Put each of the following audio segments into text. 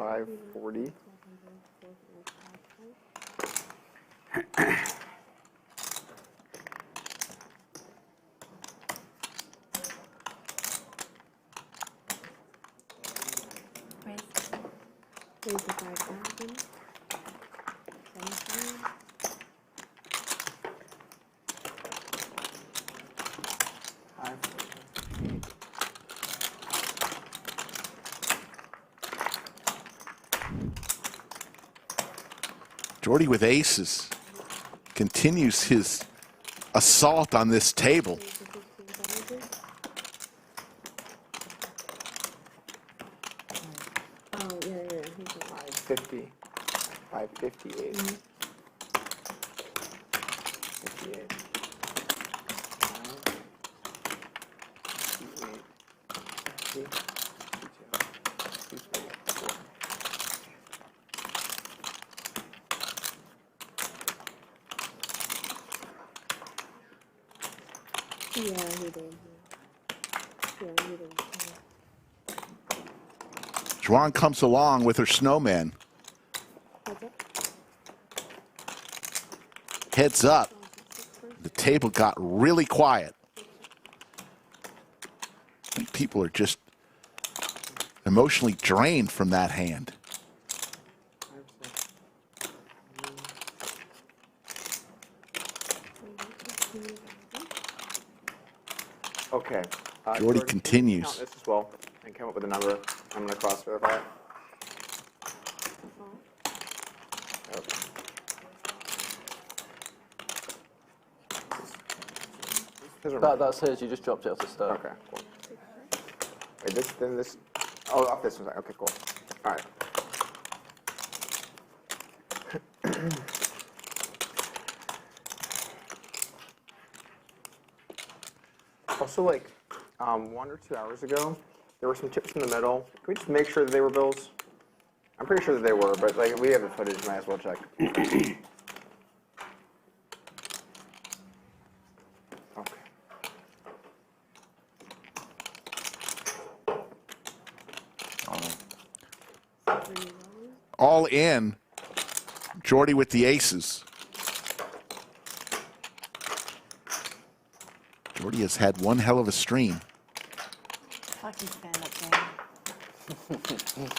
540. Jordy with aces continues his assault on this table. Oh, yeah. 550. 558. 58. 58. Yeah, he did. Xuan comes along with her snowman. Heads up. The table got really quiet. I think people are just emotionally drained from that hand. Okay. Jordy continues. Count this as well and come up with a number. I'm going to cross verify it. Okay. That says you just dropped it off the stove. Okay, cool. Wait, this. Oh, off this one. Okay, cool. All right. Also, like 1 or 2 hours ago, there were some chips in the middle. Can we just make sure that they were bills? I'm pretty sure that they were, but like we have the footage, might as well check. Okay. All in. Jordy with the aces. Jordy has had one hell of a stream. Fucking stand-up game.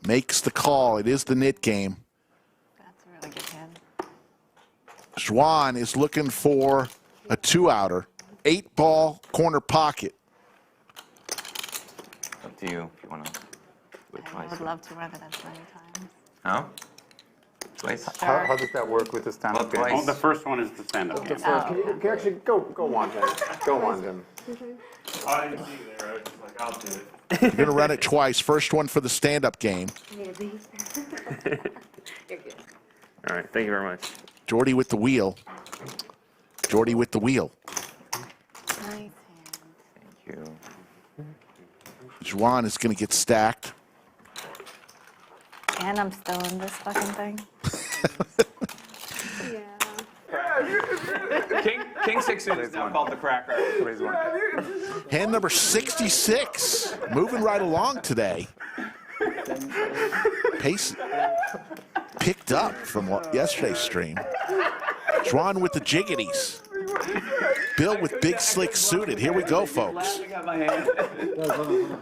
Makes the call. It is the knit game. That's a really good hand. Xuan is looking for a 2-outer. 8-ball corner pocket. Up to you if you want to do it I twice. would love to run it as many times. No? Twice? How does that work with the stand-up game? Twice. Oh, the first one is the stand-up game. Can you actually go on, Jim? Go on, Jim. I didn't see you there. I was just like, I'll do it. You're going to run it twice. First one for the stand-up game. You're good. All right. Thank you very much. Jordy with the wheel. Jordy with the wheel. Nice hand. Thank you. Xuan is going to get stacked. And I'm still in this fucking thing. King 6 is now called the cracker. Hand number 66. Moving right along today. Pace picked up from yesterday's stream. Xuan with the jiggities. Bill with big slick suited. Here we go, folks. I got my hand. It's going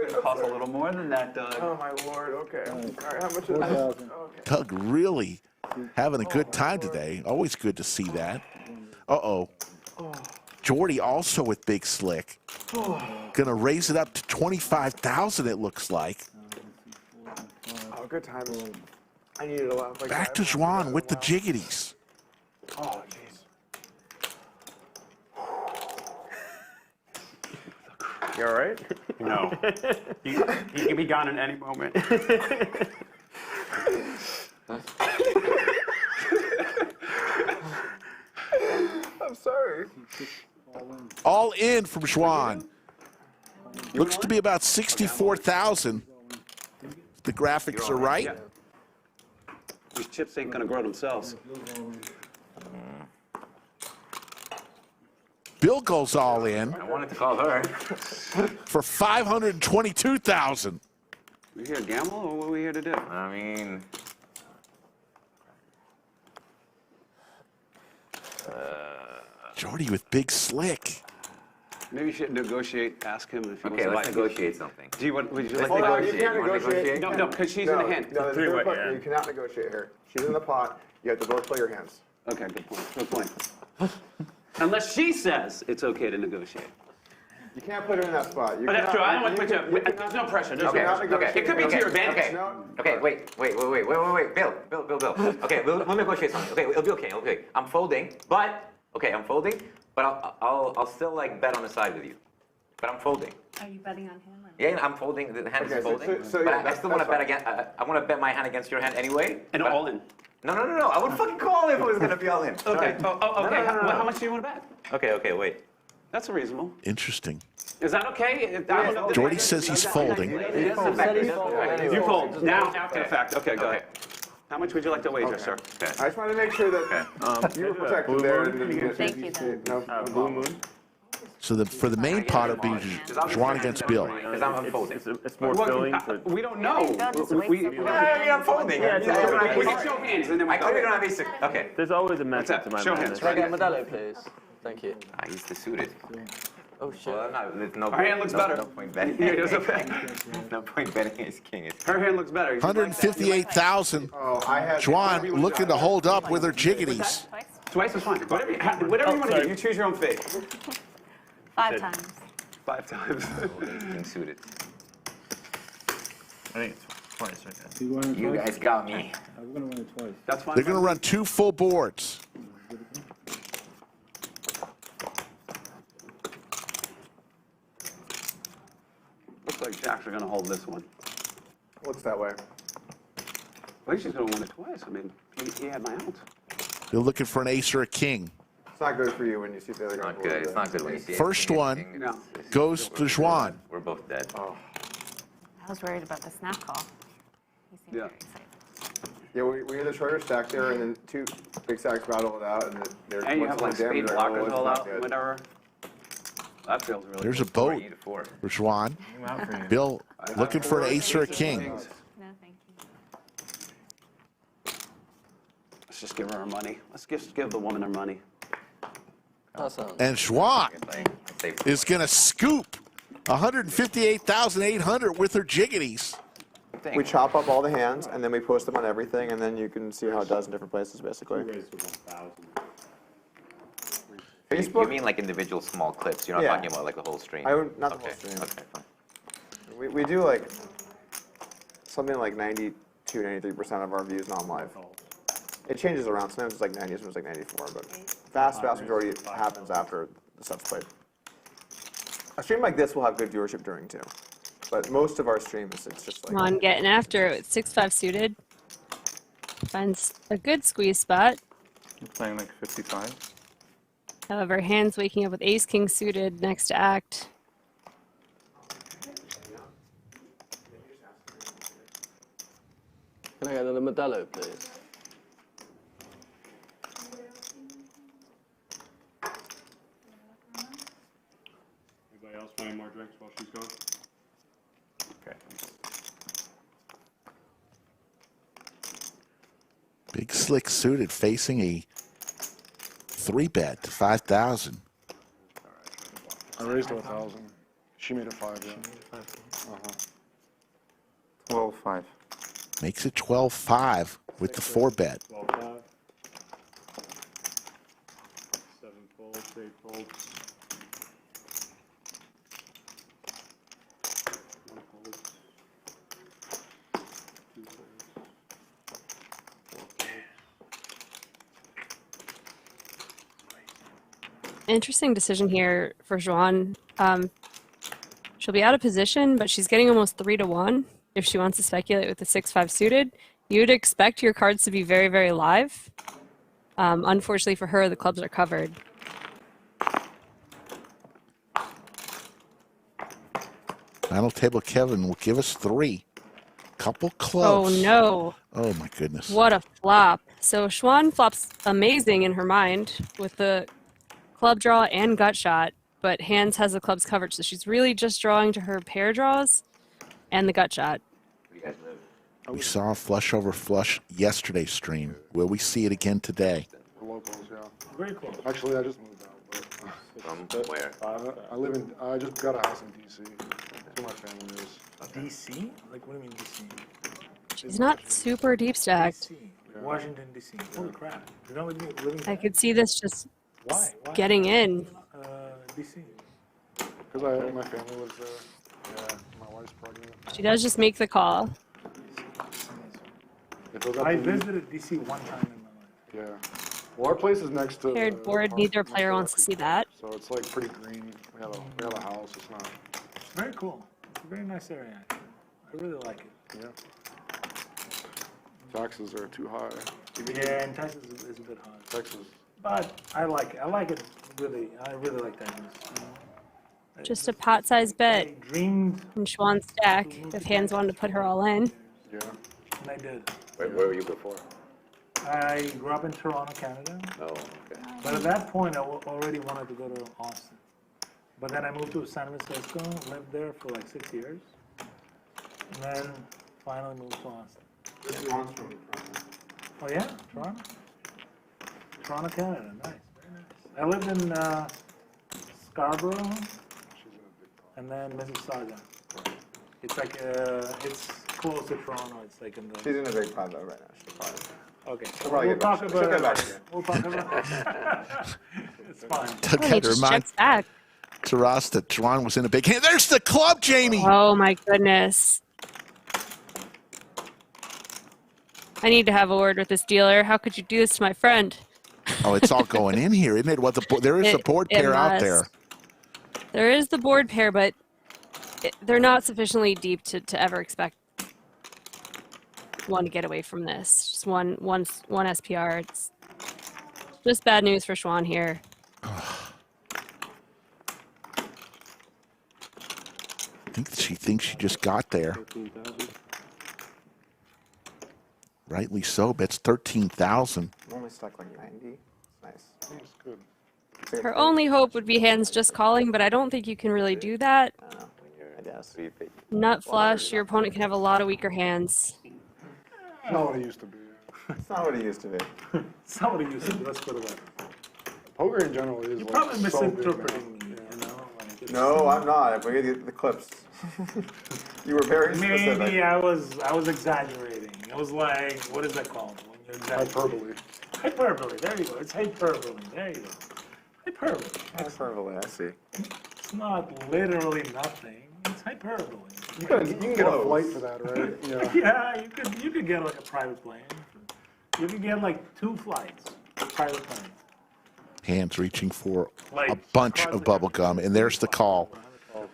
to cost a little more than that, Doug. Oh my lord. Okay. All right. How much is this? Okay. Doug really having a good time today. Always good to see that. Uh-oh. Jordy also with big slick. Gonna raise it up to 25,000. It looks like. Oh, good time. I needed a lot. Like Back to Xuan with the jiggities. Oh, jeez. You all right? No. He can be gone at any moment. I'm sorry. All in from Xuan. Looks to be about 64,000. The graphics are right. These chips ain't going to grow themselves. Bill goes all in I wanted to call her. for 522,000. We here to gamble, or what are we here to do? I mean, Jordy with big slick. Maybe you should negotiate, ask him if he wants okay, to let's buy. negotiate something. Do you want, would you like Hold to on, you negotiate? can't You wanna negotiate. No, because she's in the hand. No, Three-way, yeah. you cannot negotiate here. She's in the pot. You have to both play your hands. Okay, good point, good point. Unless she says it's okay to negotiate. You can't put her in that spot. You But that's cannot- true, I don't want to put you you, cannot- there's no pressure, there's Okay, no pressure. okay, It could be to okay, your advantage. okay. No. Okay, wait. Bill. Okay, we'll negotiate something. Okay, it'll be okay. Okay, I'm folding, but I'll still like bet on the side with you. But I'm folding. Are you betting on him or? Yeah, I'm folding. The hand Okay, is folding. so but yeah, I that's- still want to that's bet again. I want to bet my hand against your hand anyway. And but- all in. No. I would fucking call if it was gonna be all in. Okay, okay, no. how much do you want to bet? Okay, wait. That's reasonable. Interesting. Is that okay? I don't know. Jordy says he's folding. It doesn't affect me. You fold, now after the fact, okay, go Okay. ahead. How much would you like to wager, sir? Okay. I just wanted to make sure that you were protected there. And Thank you, Doug. No, Blue Moon. So for the main pot, it'll be Xuan against Bill. Because I'm folding. It's more filling. But We don't know. Bill just waits We up can there. I'm folding. Yeah, it's show hands and then we I go. clearly don't have ace. Okay. there's always a What's method that? to my Show madness. hands, right? Get a medallo, please. Thank you. He's the suited. Oh shit. Well, there's no. Our hand looks better. No point betting. Yeah, it is okay. No point betting ace king. It's Her hand looks better. You should like that. 158,000. Oh, I had. Xuan looking to hold up with her jiggities. Twice is fine. Whatever you want to do, you choose your own fate. 5 times. 5 times. king suited. I think it's twice, okay. You guys got me. That's fine. They're going to run 2 full boards. Looks like Jacks are going to hold this one. Looks that way. I think she's going to win it twice. I mean, he had my out. They're looking for an ace or a king. It's not good for you when you see the other guy. Not good. It's not good when you see First ace, king, one. ace, king. No. Goes to Xuan. We're both dead. I was worried about the snap call. He seemed Yeah. very excited. Yeah, we had the shorter stack there, and then 2 big stacks battle it out, and they're And you have like spade blockers it's all not out, good. whatever. That feels really There's a good. boat You to 4. for Xuan. Bill looking for an ace or a king. No, thank you. Let's just give her money. Let's just give the woman her money. That sounds. And Xuan I'd say is going to scoop 158,800 with her jiggities. We chop up all the hands, and then we post them on everything, and then you can see how it does in different places, basically. You Facebook, mean like individual small clips? You're not Yeah. talking about like the whole stream? not the Okay. whole stream. Okay, fine. We do like something like 92, 93% of our views non-live. It changes around. Sometimes it's like 90, sometimes it's like 94, but vast majority happens after the stuff's played. A stream like this will have good viewership during too, but most of our streams, it's just like. Come on, getting after it with 6-5 suited. Finds a good squeeze spot. You're playing like 55. However, hands waking up with ace king suited next to act. Can I get another medallo, please? Anybody else wanting more drinks while she's gone? Okay. Big slick suited facing a 3-bet to 5,000. I raised to 1,000. She made it 5, yeah. 12-5. Makes it 12-5 with the 4-bet. 12-5. 7 folds, 8 folds. 1 fold. 2 folds. 4 folds. Interesting decision here for Xuan. She'll be out of position, but she's getting almost 3-1 if she wants to speculate with the 6-5 suited. You'd expect your cards to be very, very live. Unfortunately for her, the clubs are covered. Final table Kevin will give us 3. Couple Oh clubs. no, Oh my goodness. what a flop. So Xuan flops amazing in her mind with the club draw and gut shot, but hands has the clubs covered, so she's really just drawing to her pair draws and the gut shot. Where do you guys live? We saw flush over flush yesterday's stream. Will we see it again today? We're locals, yeah. Very cool. Actually, I just moved out. But From where? I live in. I just got a house in DC. That's where my family is. DC? Like, what do you mean DC? She's not super deep stacked. DC. Washington, DC. Holy crap. You're not living I there? could see this just Why? Why? getting in. DC. Because my family lives there. Yeah, my wife's pregnant. She does just make the call. It goes up I to the- visited DC one time in my life. Yeah. Well, our place is next to. Paired the board, park neither next player to wants to Creek see Park. that. So it's like pretty green. We have a house. It's not. It's very cool. It's a very nice area, actually. I really like it. Yeah. Taxes are too high. Yeah, and Texas is a bit hot. Texas. But I like it. I like it really. I really like Texas. Just a pot-sized bet I dreamed, in Xuan's stack if hands wanted to put her all in. Yeah. and I did. Where were you before? I grew up in Toronto, Canada. Oh, okay. But at that point, I already wanted to go to Austin. But then I moved to San Francisco, lived there for like 6 years, and then finally moved to Austin. This is Ron's from Toronto. Oh yeah, Toronto? Toronto, Canada, nice, very nice. I lived in Scarborough, and then Mississauga. It's like, it's close to Toronto, it's like in the... She's in a big pod though right now. She'll probably. Okay, probably we'll get talk back- about she'll it get back to later. you. We'll talk about it. It's fine. Doug Oh, he had to just remind checks back. Taras that Xuan was in a big hand. There's the club, Jamie. Oh my goodness. I need to have a word with this dealer. How could you do this to my friend? Oh, it's all going in here, isn't it? What there is a board It pair out must. there. There is the board pair, but they're not sufficiently deep to ever expect one to get away from this. Just one SPR. It's just bad news for Xuan here. I think she thinks she just got there. Rightly so. Bets 13,000. I'm only stuck like 90. It's nice. It's good. Her only hope would be hands just calling, but I don't think you can really do that. I guess. Nut flush, your opponent can have a lot of weaker hands. It's not what it used to be. It's not what it used to be. Somebody used to, let's put it that way. Poker in general is You're like probably so big now. misinterpreting me, you know? Like, it's- No, I'm not. I'm looking at the clips. You were very specific. Maybe I was exaggerating. It was like, what is that called? When you exaggerate? Hyperbole. Hyperbole, there you go. It's hyperbole, there you go. Hyperbole. Hyperbole, I see. It's not literally nothing. It's hyperbole. You can get a flight for that, right? Yeah. Yeah, you could get like a private plane. You could get like 2 flights, private plane. Hands reaching for Like, a bunch of bubble gum, and there's the call.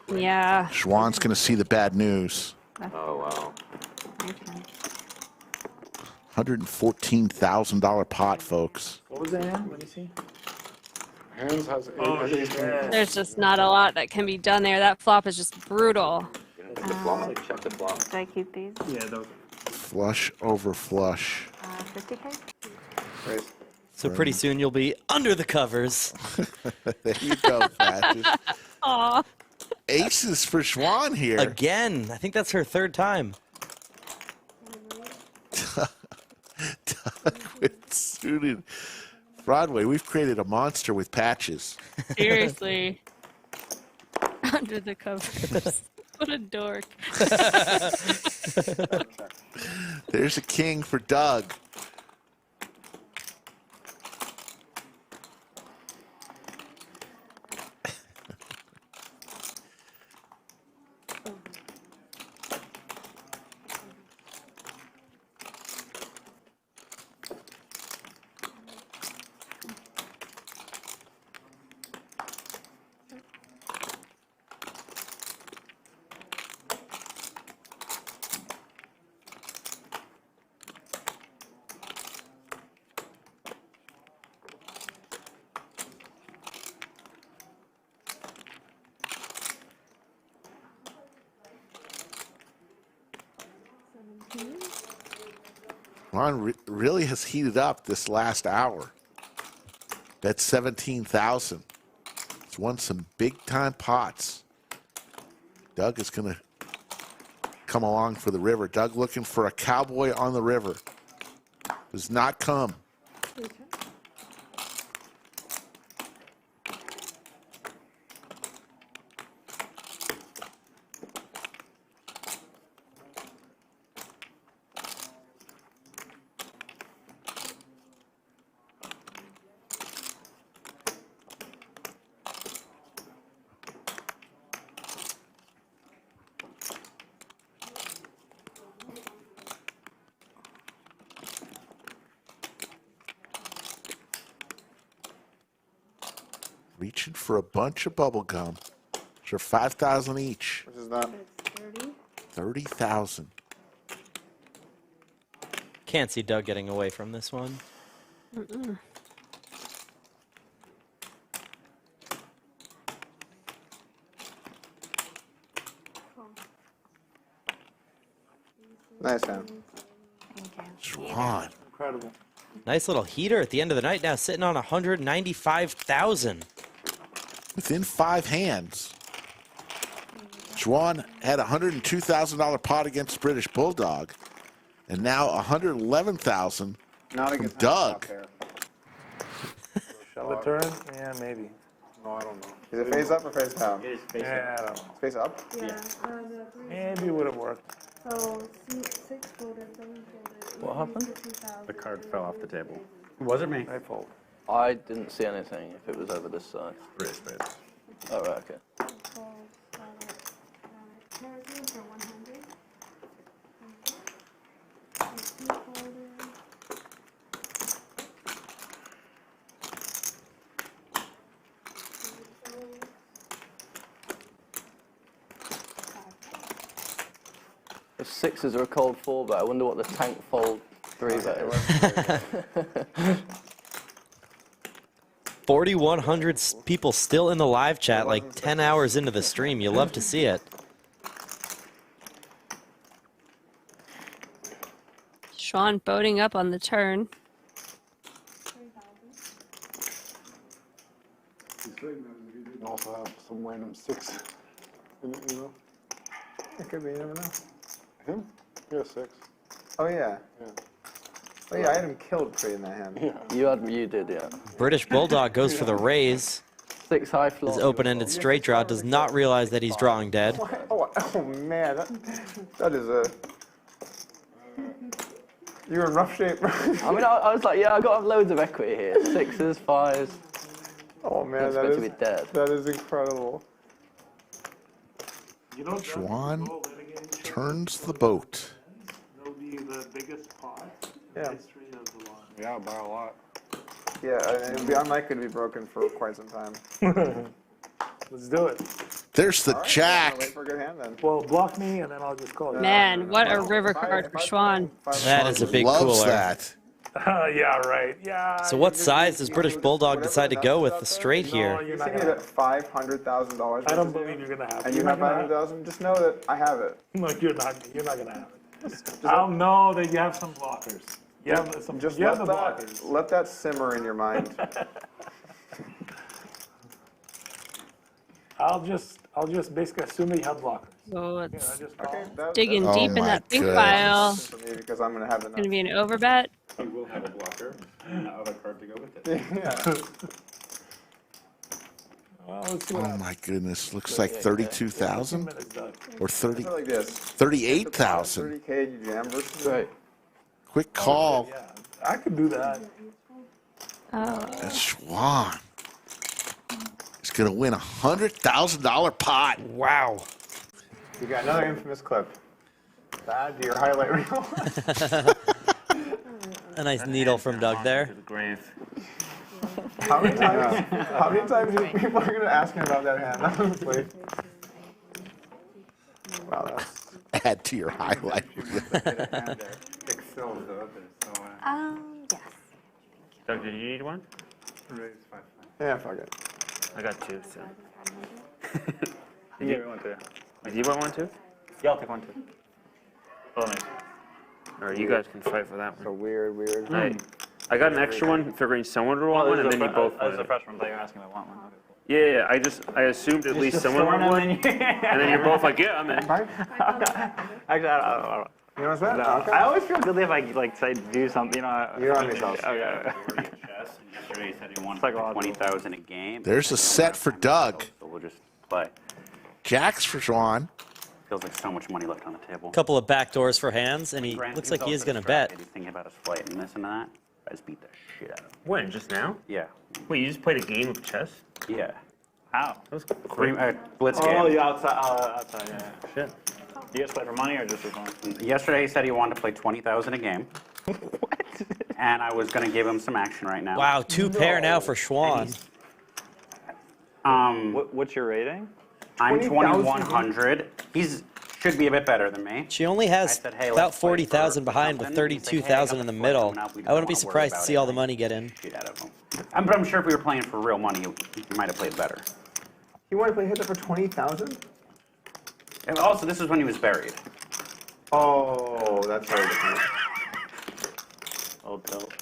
Yeah. Xuan's going to see the bad news. Oh, wow. $114,000 pot, folks. What was the hand? Let me see. Hands has Oh, ace shit. There's just not a lot that can be done there. That flop is just brutal. You know, the flop, check the flop. Do I keep these? Yeah, those. Flush over flush. 50K? Raise. So pretty soon you'll be under the covers. There you go, Patches. Aw. Aces for Xuan here. Again. I think that's her 3rd time. Doug with suited. Broadway, we've created a monster with Patches. Seriously. Under the covers. What a dork. There's a king for Doug. Ron really has heated up this last hour. That's 17,000. He's won some big-time pots. Doug is going to come along for the river. Doug looking for a cowboy on the river. Does not come. Reaching for a bunch of bubble gum. For 5,000 each. Which is that? 30,000. Can't see Doug getting away from this one. Nice hand. Xuan. Incredible. Nice little heater at the end of the night now, sitting on 195,000. Within 5 hands. Xuan had a $102,000 pot against British Bulldog, and now 111,000 Not from against Doug. Shove a turn? Yeah, maybe. No, I don't know. Is it face up or face down? It is face Yeah, up. I don't know. Face up? Maybe it would have worked. So 6 folded, 7 folded. What happened? The card fell off the table. Was it me? I fold. I didn't see anything if it was over this side. Raise, raise. Oh, right, okay. Perkins for 100. If 6s are a cold 4-bet, I wonder what the tank fold 3-bet is. 4,100 people still in the live chat, like 10 hours into the stream. You love to see it. Xuan boating up on the turn. You can also have some random 6 in it, you know? It could be, you never know. Him? Yeah, 6. Oh, yeah. Yeah. Oh, yeah, I had him killed pre in that hand. Yeah. You did, yeah. British Bulldog goes for the raise. 6 high His flop. open-ended straight draw does not realize that he's drawing dead. Oh man, that is a... You're in rough shape. I mean, I was like, yeah, I got to have loads of equity here. 6s, 5s. Oh man, It's that good to is, be dead. that is incredible. You know, Xuan turns the boat. It'll be the biggest pot in Yeah. the history of the line. Yeah, by a lot. Yeah, and it'd be unlikely to be broken for quite some time. Let's do it. There's the All right, jack. wait for a good hand then. Well, block me, and then I'll just call it. Man, what a river card for Xuan. That is a big Loves cooler. that. Yeah, right. Yeah. So what size does British Bulldog decide to go with the straight No, here? you're You not see me gonna. at $500,000. I don't believe you're gonna have it. And you You're have not gonna have 500,000. Just know that I have it. it. No, you're not. You're not gonna have it. I'll know that you have some blockers. You have some. Just You have let the that blockers. let that simmer in your mind. I'll just basically assume that you have blockers. So Yeah, it's I just call. Okay, that, digging Oh deep in my that pink goodness. pile. for me because I'm gonna have enough. Gonna be an overbet. You will have a blocker and that other card to go with it. Yeah. Well, let's see what Oh happens. my goodness. Looks like 32,000 Minutes, Doug. or 30, Something like this. 38,000. 30K you jam versus. Great. Quick call. Yeah, I could do that. Oh, That's Xuan. He's going to win a $100,000 pot. Wow. You got another infamous clip. Add to your highlight reel. A nice needle from Doug there. To the grave. How many times do people are gonna ask me about that hand? Honestly. Wow, that's Add to your highlight. Excel the other, so Yes. Doug, did you need one? raise 5. yeah, fuck it. I got 2, so. You gave me one too. Do you want one too? Yeah, I'll take one too. Oh, nice. Or you guys can fight for that So one. weird. I got an extra one, figuring someone would want one, and then you both As a wanted. freshman, but you're asking if I want one. Okay, cool. Yeah, I assumed at least someone would. And then you're both like, yeah, I'm in. Actually, I don't. You know what's that? No, Okay. I always feel good if I like say do something. You know. You're on yourself. Okay. Yesterday he said he wanted Psychological. 20,000 a game. There's a set for Doug. So we'll just play. Jacks for Xuan. Feels like so much money left on the table. Couple of back doors for hands, and he Grant, looks was like he is also going to bet. distracted. He's thinking about his flight and this and that. I just beat the shit out of him. When, just now? Yeah. Wait, you just played a game of chess? Yeah. How? That was Blitz Oh, game. yeah, outside. Yeah. shit. You guys play for money or just for fun? Yesterday he said he wanted to play 20,000 a game. What? And I was going to give him some action right now. Wow, two pair now for Xuan. What's your rating? I'm 2,100. He's should be a bit better than me. She only has said, hey, about let's play 40,000 for behind with something. He's like, hey, I got 32,000 in the flight middle. coming up. We I wouldn't be don't wanna surprised worry to see about all the it. money get in. Shit out of him. But I'm sure if we were playing for real money, he might have played better. You want to play Hitler for 20,000? And also, this is when he was buried. Oh, that's very different. Oh, dope.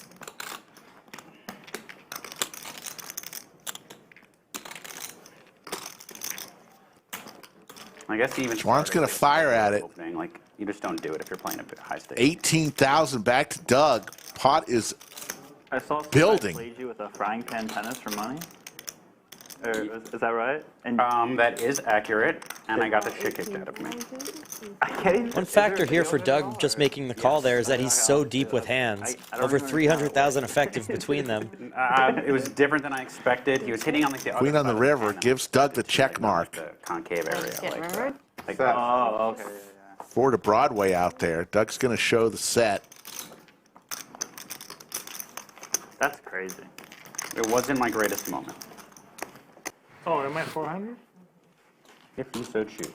I guess he even. Xuan's going to fire at it. Opening. Like, you just don't do it if you're playing a bit high stakes. 18,000 back to Doug. Pot is I saw building. played you with a frying pan tennis for money. Or is that right? And That is accurate, and I got the shit kicked out of me. One factor here for Doug just making the call there is that he's so deep with hands. Over 300,000 effective between them. It was different than I expected. He was hitting on like the Queen other on the side of river hand, gives Doug the check mark. the concave area. Get rivered? Like oh, okay. Four to Broadway out there. Doug's going to show the set. That's crazy. It wasn't my greatest moment. Oh, am I 400? If you so choose.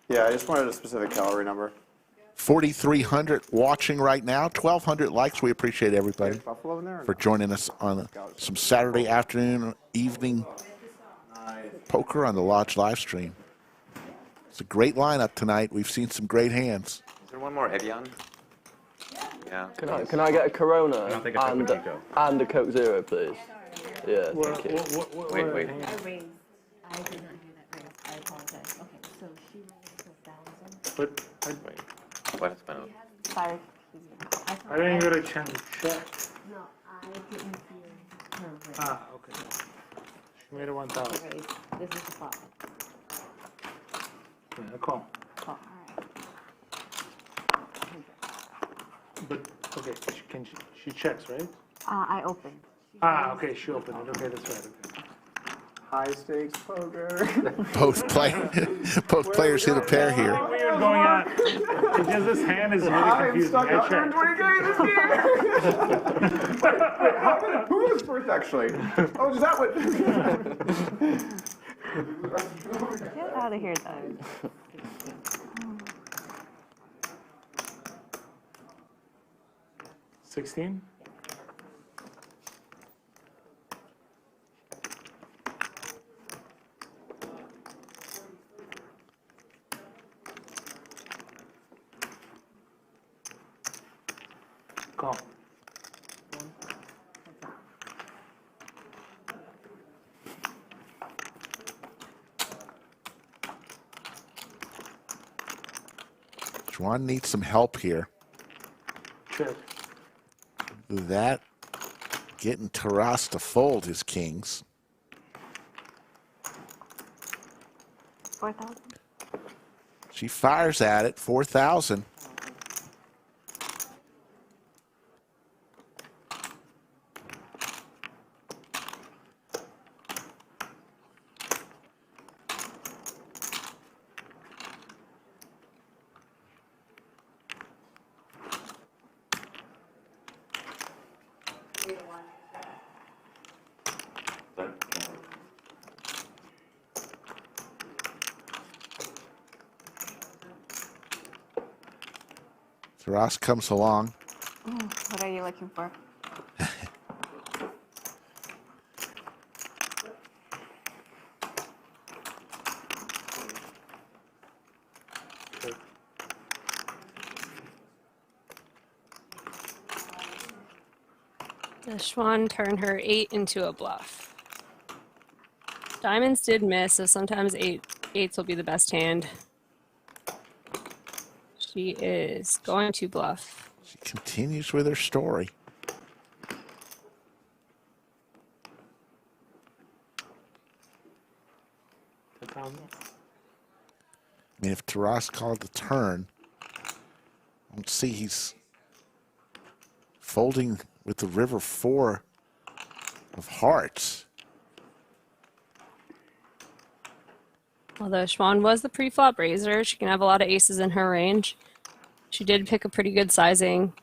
Yeah, I just wanted a specific calorie number. 4,300 watching right now. 1,200 likes. We appreciate everybody Buffalo in there? for joining us on some Saturday afternoon, evening poker on the Lodge live stream. It's a great lineup tonight. We've seen some great hands. Is there one more Evian? Yeah. Can I get a Corona I don't think it's and, open, Nico. and a Coke Zero, please? Yeah, thank you. Wait. I did not hear that raise. I apologize. Okay, so she raised 1,000. But What has been on? Sorry. I didn't get a chance to check. No, I didn't hear her raise. Ah, okay. She made it 1,000. Raise. This is the flop. Yeah, call. Call. But, okay, she checks, right? I opened. Ah, okay, she opened it. Okay, that's right. Okay. High stakes poker. Both players hit a pair here. Nothing weird going on. It's just this hand is really I'm confusing. stuck I at checked. 120K this year. wait, who was first actually? Oh, is that what? Get out of here, Doug. 16? Call. Xuan needs some help here. Check. That getting Taras to fold his kings. 4,000? She fires at it, 4,000. Taras comes along. What are you looking for? Does Xuan turn her 8 into a bluff? Diamonds did miss, so sometimes eights will be the best hand. She is going to bluff. She continues with her story. I mean, if Taras called the turn, I don't see he's folding with the river 4 of hearts. Although Xuan was the pre-flop raiser, she can have a lot of aces in her range. She did pick a pretty good sizing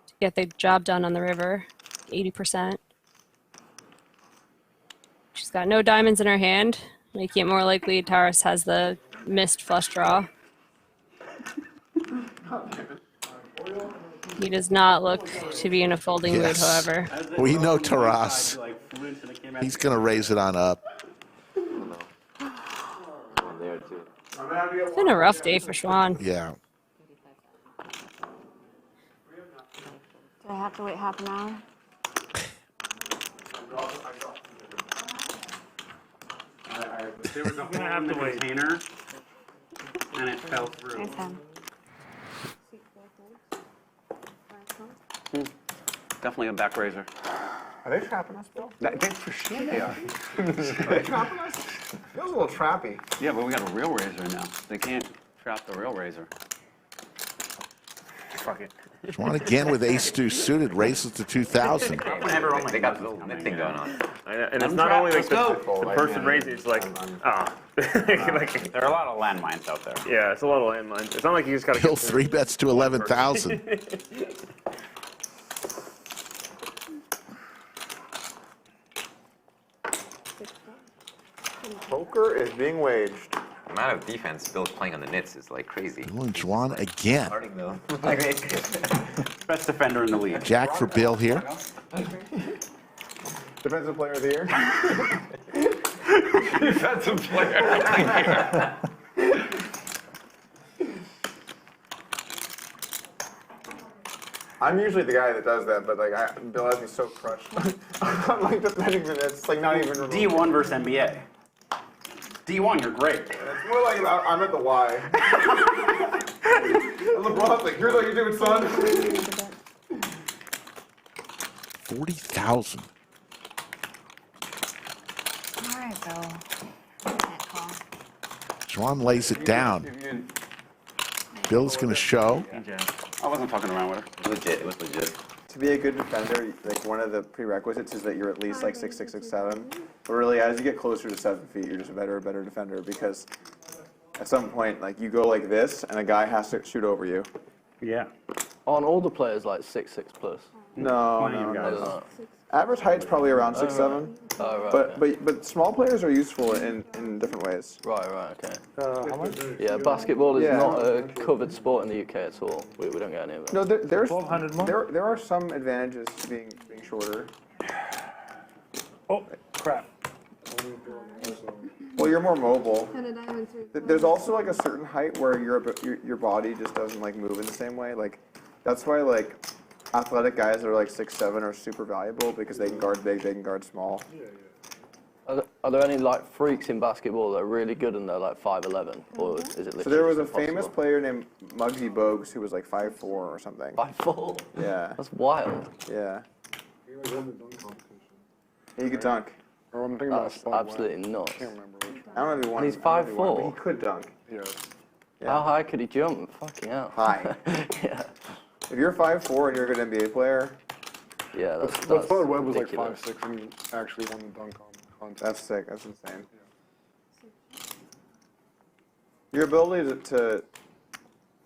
to get the job done on the river, 80%. She's got no diamonds in her hand, making it more likely Taras has the missed flush draw. He does not look to be in a folding mood, however. We know Taras. He's going to raise it on up. It's been a rough day for Xuan. Yeah. Do I have to wait half an hour? There was a hole in the container, and it fell through. Nice hand. Definitely a back raiser. Are they trapping us, Bill? For sure they are. Are they trapping us? Feels a little trappy. Yeah, but we got a real raiser now. They can't trap the real raiser. Fuck it. Xuan again with ace-2 suited, raises to 2,000. They got the little thing going on. And it's not only like the person raising, it's like, ah. Like, There are a lot of landmines out there. yeah, it's a lot of landmines. It's not like you just got to Bill 3-bets to 11,000. Poker is being waged. The amount of defense Bill's playing on the nits is like crazy. Bill and Xuan again. Starting though. Best defender in the league. Jack for Bill here. Defensive player of the year. Defensive player of the year. I'm usually the guy that does that, but like Bill has me so crushed. I'm like defending the nets. It's like not even remote. D1 versus NBA. D1, you're great. It's more like I'm at the Y. And LeBron's like, here's what you're doing, son. 40,000. All right, Bill. That call. Xuan lays it down. Bill's going to show. I wasn't fucking around with her. It was legit. It was legit. To be a good defender, like one of the prerequisites is that you're at least like 6'6", 6'7". But really, as you get closer to 7 feet, you're just a better defender because at some point, like you go like this, and a guy has to shoot over you. Yeah. Aren't all the players like 6'6" plus? No, no. Average height's probably around 6'7". Oh, right. But small players are useful in different ways. Right, okay. How much? Yeah, basketball is not a covered sport in the UK at all. We don't get any of it. No, there's 1,200 more? there are some advantages to being shorter. Oh, crap. Well, you're more mobile. There's also like a certain height where your body just doesn't like move in the same way. Like that's why like athletic guys that are like 6'7" are super valuable because they can guard big, they can guard small. Are there any like freaks in basketball that are really good and they're like 5'11", or is it literally So there was a impossible? famous player named Muggsy Bogues who was like 5'4" or something. 5'4"? Yeah. That's wild. Yeah. He was in the dunk competition. He could dunk. Or I'm thinking about That's spot absolutely nuts. I can't remember which one. I don't know if he won. And he's I don't know if he won, 5'4". but he could dunk. Yeah. Yeah. How high could he jump? Fucking hell. High. Yeah. If you're 5'4" and you're a good NBA player, Yeah, But that's Spud Webb was like ridiculous. 5'6" and he actually won the dunk contest. that's sick. That's insane. Your ability to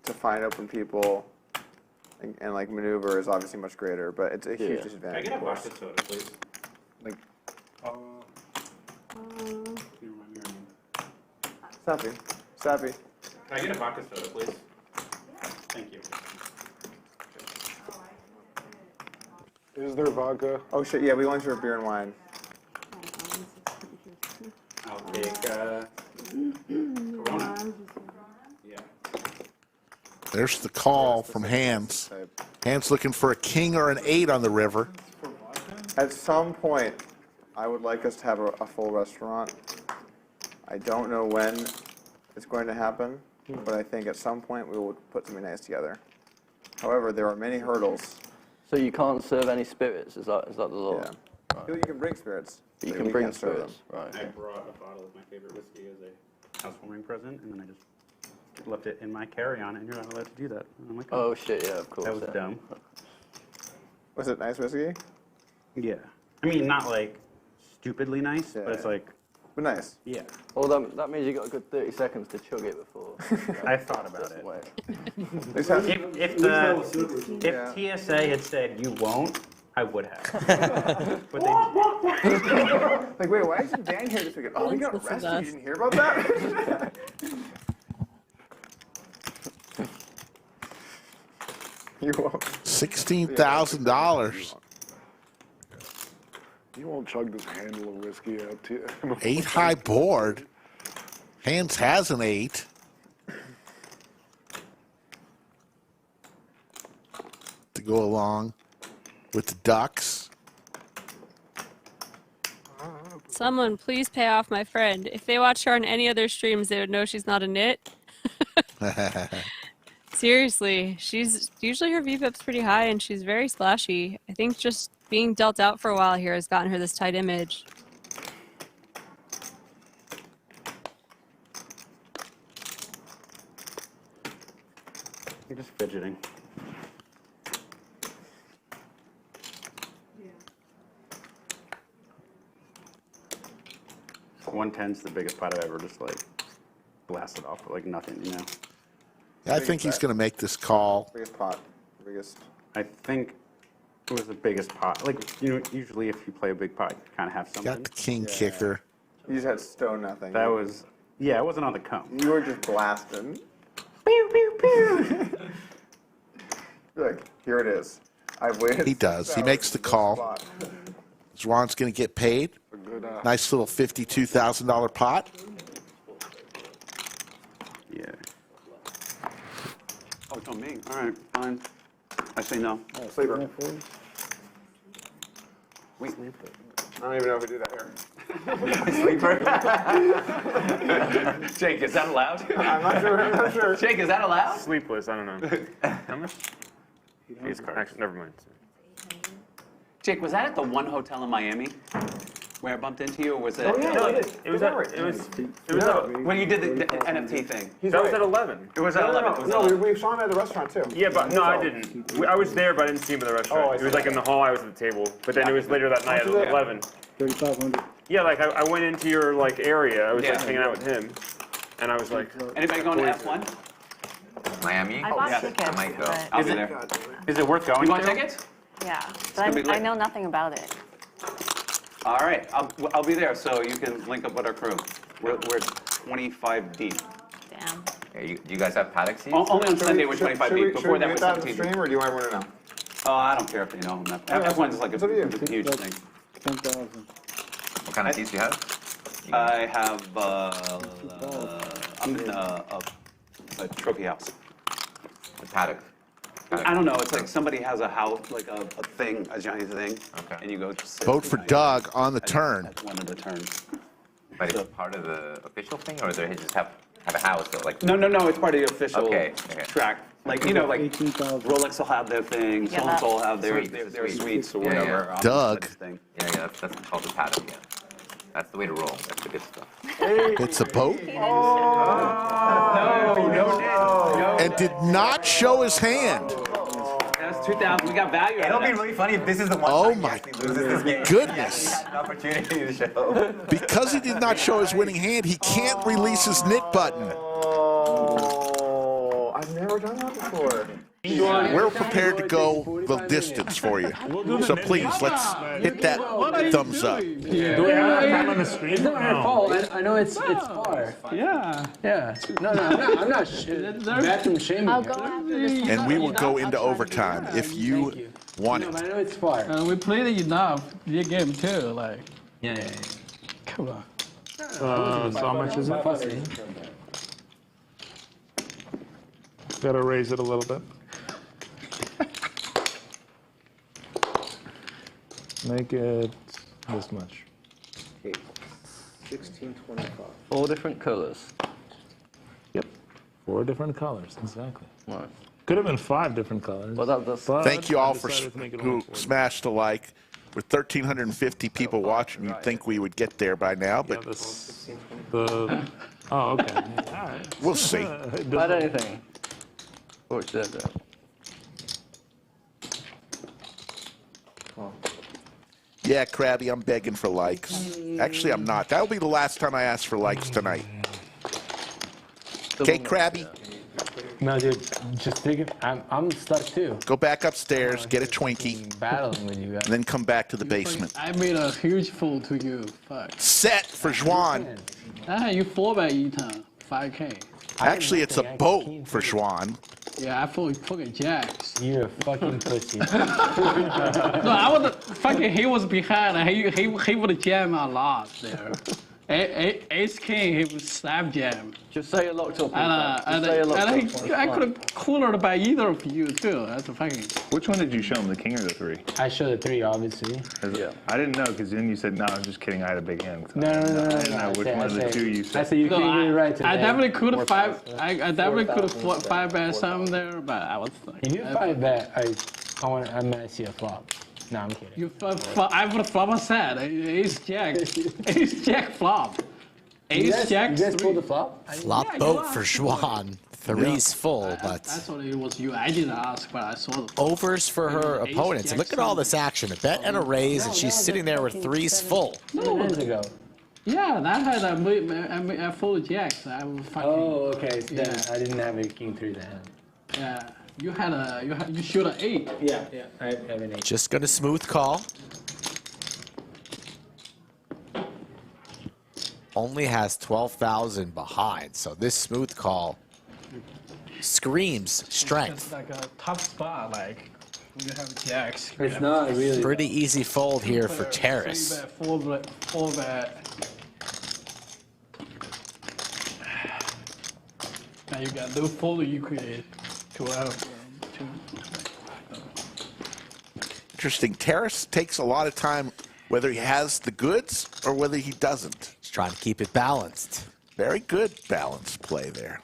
find open people and like maneuver is obviously much greater, but it's a huge disadvantage. Can I get a of course. vodka soda, please? Like, Sappy. Sappy. Can I get a vodka soda, please? Thank you. is there vodka? Oh shit, yeah, we went for beer and wine. I'll take Corona. Yeah. There's the call from hands. Hand's looking for a king or an 8 on the river. At some point, I would like us to have a full restaurant. I don't know when it's going to happen, but I think at some point we will put something nice together. However, there are many hurdles. So you can't serve any spirits, is that the law? Yeah. You can bring spirits. You but can we bring can't serve spirits, them. right. I brought a bottle of my favorite whiskey as a housewarming present, and then I just left it in my carry-on, and you're not allowed to do that. And I'm like, Oh shit, yeah, of course. that was yeah. dumb. Was it nice whiskey? Yeah. I mean, not like stupidly nice, but it's like, But nice. yeah. Well, that means you got a good 30 seconds to chug it before. I thought about it. Wait. If TSA had said you won't, I would have. But they Like, wait, why isn't Dan here this weekend? Oh, we got arrested. You didn't hear about that? You won't. $16,000. You won't chug this handle of whiskey out to 8 high board. Hands has an 8. To go along with the Ducks. Someone please pay off my friend. If they watch her on any other streams, they would know she's not a nit. Seriously, usually her VPIP's pretty high and she's very splashy. I think just being dealt out for a while here has gotten her this tight image. You're just fidgeting. So 110's the biggest pot I've ever just like blasted off with like nothing, you know. I think he's going to make this call. Biggest pot. Biggest. I think it was the biggest pot. Like, you know, usually if you play a big pot, you kind of have something. Got the king kicker. You just had stone nothing. That was, yeah, it wasn't on the cone. You were just blasting. Pew, pew, pew. Look, here it is. I've waited. He does. He makes the call. Xuan's going to get paid. Nice little $52,000 pot. Yeah. Oh, it's on me. All right, fine. I say no. Sleeper. Wait. I don't even know if we do that here. Sleeper. Jake, is that allowed? I'm not sure. Jake, is that allowed? Sleepless, I don't know. How much? Actually, never mind. Jake, was that at the one hotel in Miami where I bumped into you, or was it? Oh, yeah, No, it was when you did the NFT thing. That was at 11. It was at 11. No, we saw him at the restaurant too. Yeah, but no, I didn't. I was there, but I didn't see him at the restaurant. Oh, I It was see. like in the hall. I was at the table, but then it was later that night at 11. 3,500. Yeah, like I went into your like area. I was like Yeah. hanging out with him, and I was like, Anybody going to F1? Miami? I bought yeah. tickets, I might go. but I'll be there. Is it worth going You want to? tickets? yeah, gonna be but I lit. know nothing about it. All right, I'll be there, so you can link up with our crew. We're 25 deep. Damn. Yeah, you guys have paddock seats? Only on Sunday we're 25 deep. Before that we we're get that on the 17 deep. stream, or do you want everyone to know? Oh, I don't care if they know. F1's is like It's up to you. a huge thing. 10,000. What kind of seats do you have? I have, I'm in a trophy house. The paddock. I don't know, it's like somebody has a house, like a thing, a giant thing, Okay. and you go just sit Vote for Doug on the turn. at one of the turns. But it's part of the official thing, or do they just have a house? So like, No, it's part of the official Okay. track. Like, you know, like 18,000. Rolex will have their thing, Yeah, so-and-so will have their Suites. suites or Yeah, yeah. whatever. on Doug. this thing. yeah, that's called the paddock. Yeah, that's the way to roll. That's the good stuff. It's a boat No. and did not show his hand. That's 2,000, we got value out It'll of be that. really funny if this is the one Oh time my he loses this game. goodness. An opportunity to show. Because he did not show his winning hand, he can't release his knit button. Oh, I've never done that before. We're prepared to go the distance for you. So please, let's hit that thumbs up. Do we have time on the screen? It's not your fault. I know it's far. Yeah. Yeah. No, I'm not vacuum shaming. I'll go after this. And we will go into overtime if you want No, it. but I know it's far. We played enough your game too, like. Yeah. Come on. So how much is it? Fussy. Gotta raise it a little bit. Make it this much. Okay. 1625. 4 different colors. Yep. 4 different colors, exactly. Right. Could have been 5 different colors. Well, that's Thank you I all for decided to make it who only 4. smashed a like. With 1,350 people watching, you'd think we would get there by now, but oh, okay. All right. we'll see. Add anything. Oh, it's there. Yeah, Krabby, I'm begging for likes. Actually, I'm not. That'll be the last time I ask for likes tonight. Okay, Krabby? No, dude, just think of, I'm stuck too. Go back upstairs, get a Twinkie, Battling with you guys. and then come back to the basement. I made a huge fool to you. Fuck. Set for Xuan. You 4-bet Eton. 5K. Actually, it's a boat for Xuan. Yeah, I fucking jacks. You're a fucking pussy. No, I was fucking. He was behind. He would jam a lot there. Ace King, he was slap jam. Just say you're locked up. I could have cornered by either of you too. That's a fucking. Which one did you show him, the king or the 3? I showed the 3, obviously. Yeah. I didn't know, because then you said, no, I'm just kidding, I had a big hand. No. I didn't know which one of the 2 you said. I said you couldn't get it right today. I definitely could have I definitely could have 5-bet something there, but I was like. If you 5-bet, I might see a flop. No, I'm kidding. I would have flop a set. Ace Jack. Ace Jack flop. Ace Jack. You guys pulled the flop? Flop boat for Xuan. 3's full, but That's what it was. I didn't ask, but I saw the overs for her opponents. And look at all this action. A bet and a raise, and she's sitting there with 3's full. 2 minutes ago. Yeah, that had a full jacks. I was fucking. Oh, okay. So Yeah. I didn't have a king 3 then. Yeah, you shoot an 8. Yeah. I have an 8. Just gonna smooth call. Only has 12,000 behind, so this smooth call screams strength. It's like a tough spot, like when you have jacks. It's not really. Pretty easy fold here for Terrace. 4-bet. Now you got no fold, you create 12. Interesting. Terrace takes a lot of time, whether he has the goods or whether he doesn't. He's trying to keep it balanced. Very good balanced play there.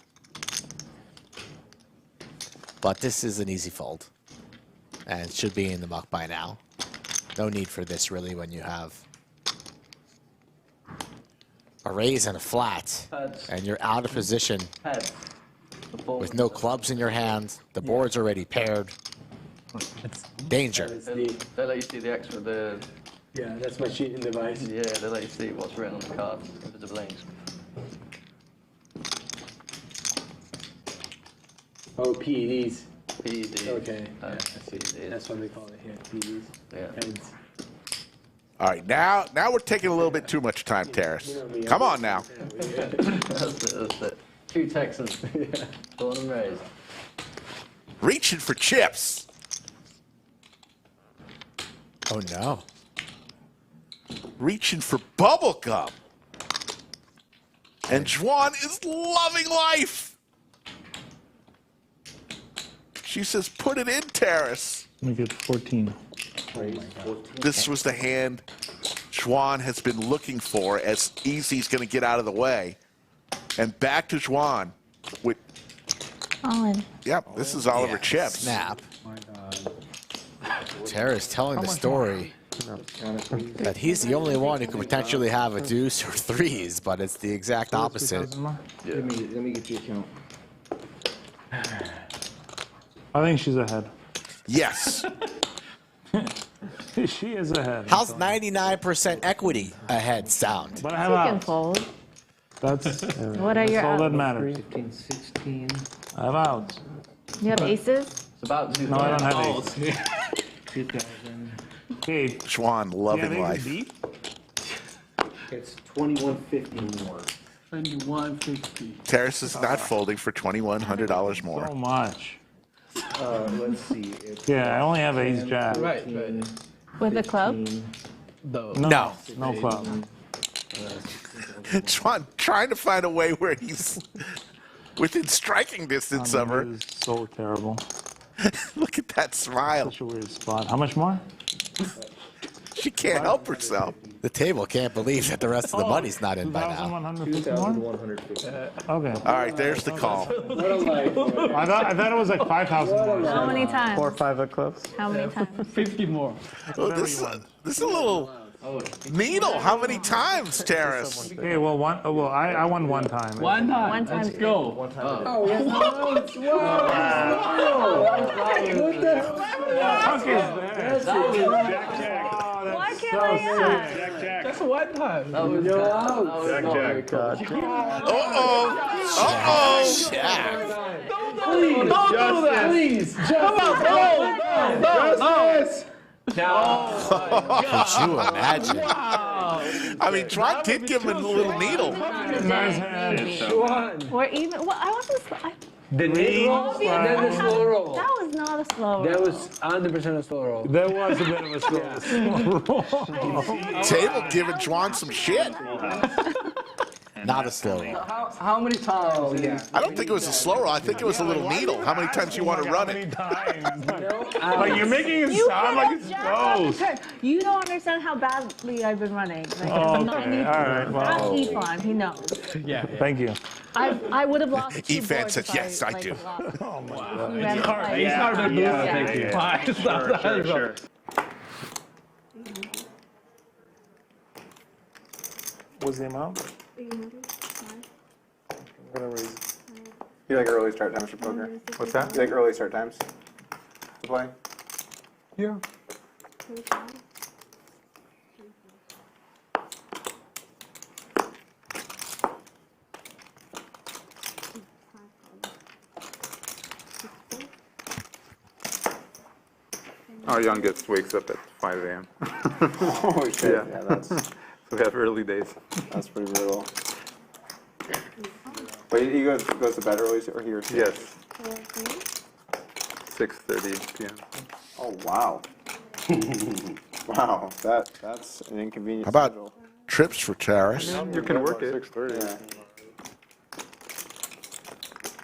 But this is an easy fold. And it should be in the muck by now. No need for this really when you have a raise and a flat. And you're out of position with no clubs in your hand. The board's already paired. Danger. They let you see the extra, Yeah, that's my cheating device. Yeah, they let you see what's written on the card, invisible links. Oh, PEDs. PEDs. Okay. I see. That's what they call it here, PEDs. Yeah. And All right, now we're taking a little bit too much time, Terrace. Come on now. That's it. 2 Texans. Born and raised. Reaching for chips. Oh, no. Reaching for bubble gum. And Xuan is loving life. She says, put it in, Terrace. Make it 14. This was the hand Xuan has been looking for as Easy's going to get out of the way. And back to Xuan. With, yep, this is Oliver Chips. Snap. Terrace telling the story that he's the only one who could potentially have a deuce or 3s, but it's the exact opposite. Let me get the account. I think she's ahead. Yes. She is ahead. How's 99% equity ahead sound? But I You have can outs. fold. That's What are your all that outs? matters. 15, 16. I have outs. You have aces? It's about 2,000. No, I don't have aces. 2,000. Okay. Xuan loving life. It's 2150 more. 2150. Terrace is not folding for $2,100 more. So much. Let's see. Yeah, I only have ace jack. Right. With a club? No club. Xuan trying to find a way where he's within striking distance of her. This is so terrible. Look at that smile. Such a weird spot. How much more? She can't help herself. The table can't believe that the rest of the money's not in by now. 2,150 more? Okay. All right, there's the call. I thought it was like 5,000 more. How many times? 4 or 5 of clubs. How many times? 50 more. Oh, this is a little needle. How many times, Terrace? Okay, well, I won one time. One time. One time. Let's go. Oh, yes. What the hell? Why can't I have? That's one time. That was Please, don't do that. Please. Come on, no. Could you imagine? I mean, Xuan did give him a little needle. Nice hand. Or even, well, I wasn't, The needle roll and then the slow roll. that was not a slow roll. That was 100% a slow roll. There was a bit of a slow roll. Table giving Xuan some shit. Not a slow roll. How many times? I don't think it was a slow roll. I think it was a little needle. How many times you want to run it? Like, you're making it sound like it's close. You don't understand how badly I've been running. Like, Oh, not okay. All right. Ask Well, Ifan, he knows. thank you. I would have lost 2 Ifan boards said, if yes, I like, do. lost. Oh, my God. He ran He's hard. like- He's hard to do. Yeah. Thank you. Sure. What's the amount? I'm gonna raise. You like early start times for poker? What's that? You like early start times to play? Yeah. Our youngest wakes up at 5 a.m. Holy shit! Yeah, that's So we have early days. that's pretty brutal. But he goes to bed early, or he or she? Yes. 6:30 p.m. Oh wow. Wow, that's an inconvenient How about schedule. trips for Terrace? You can work it. 6:30.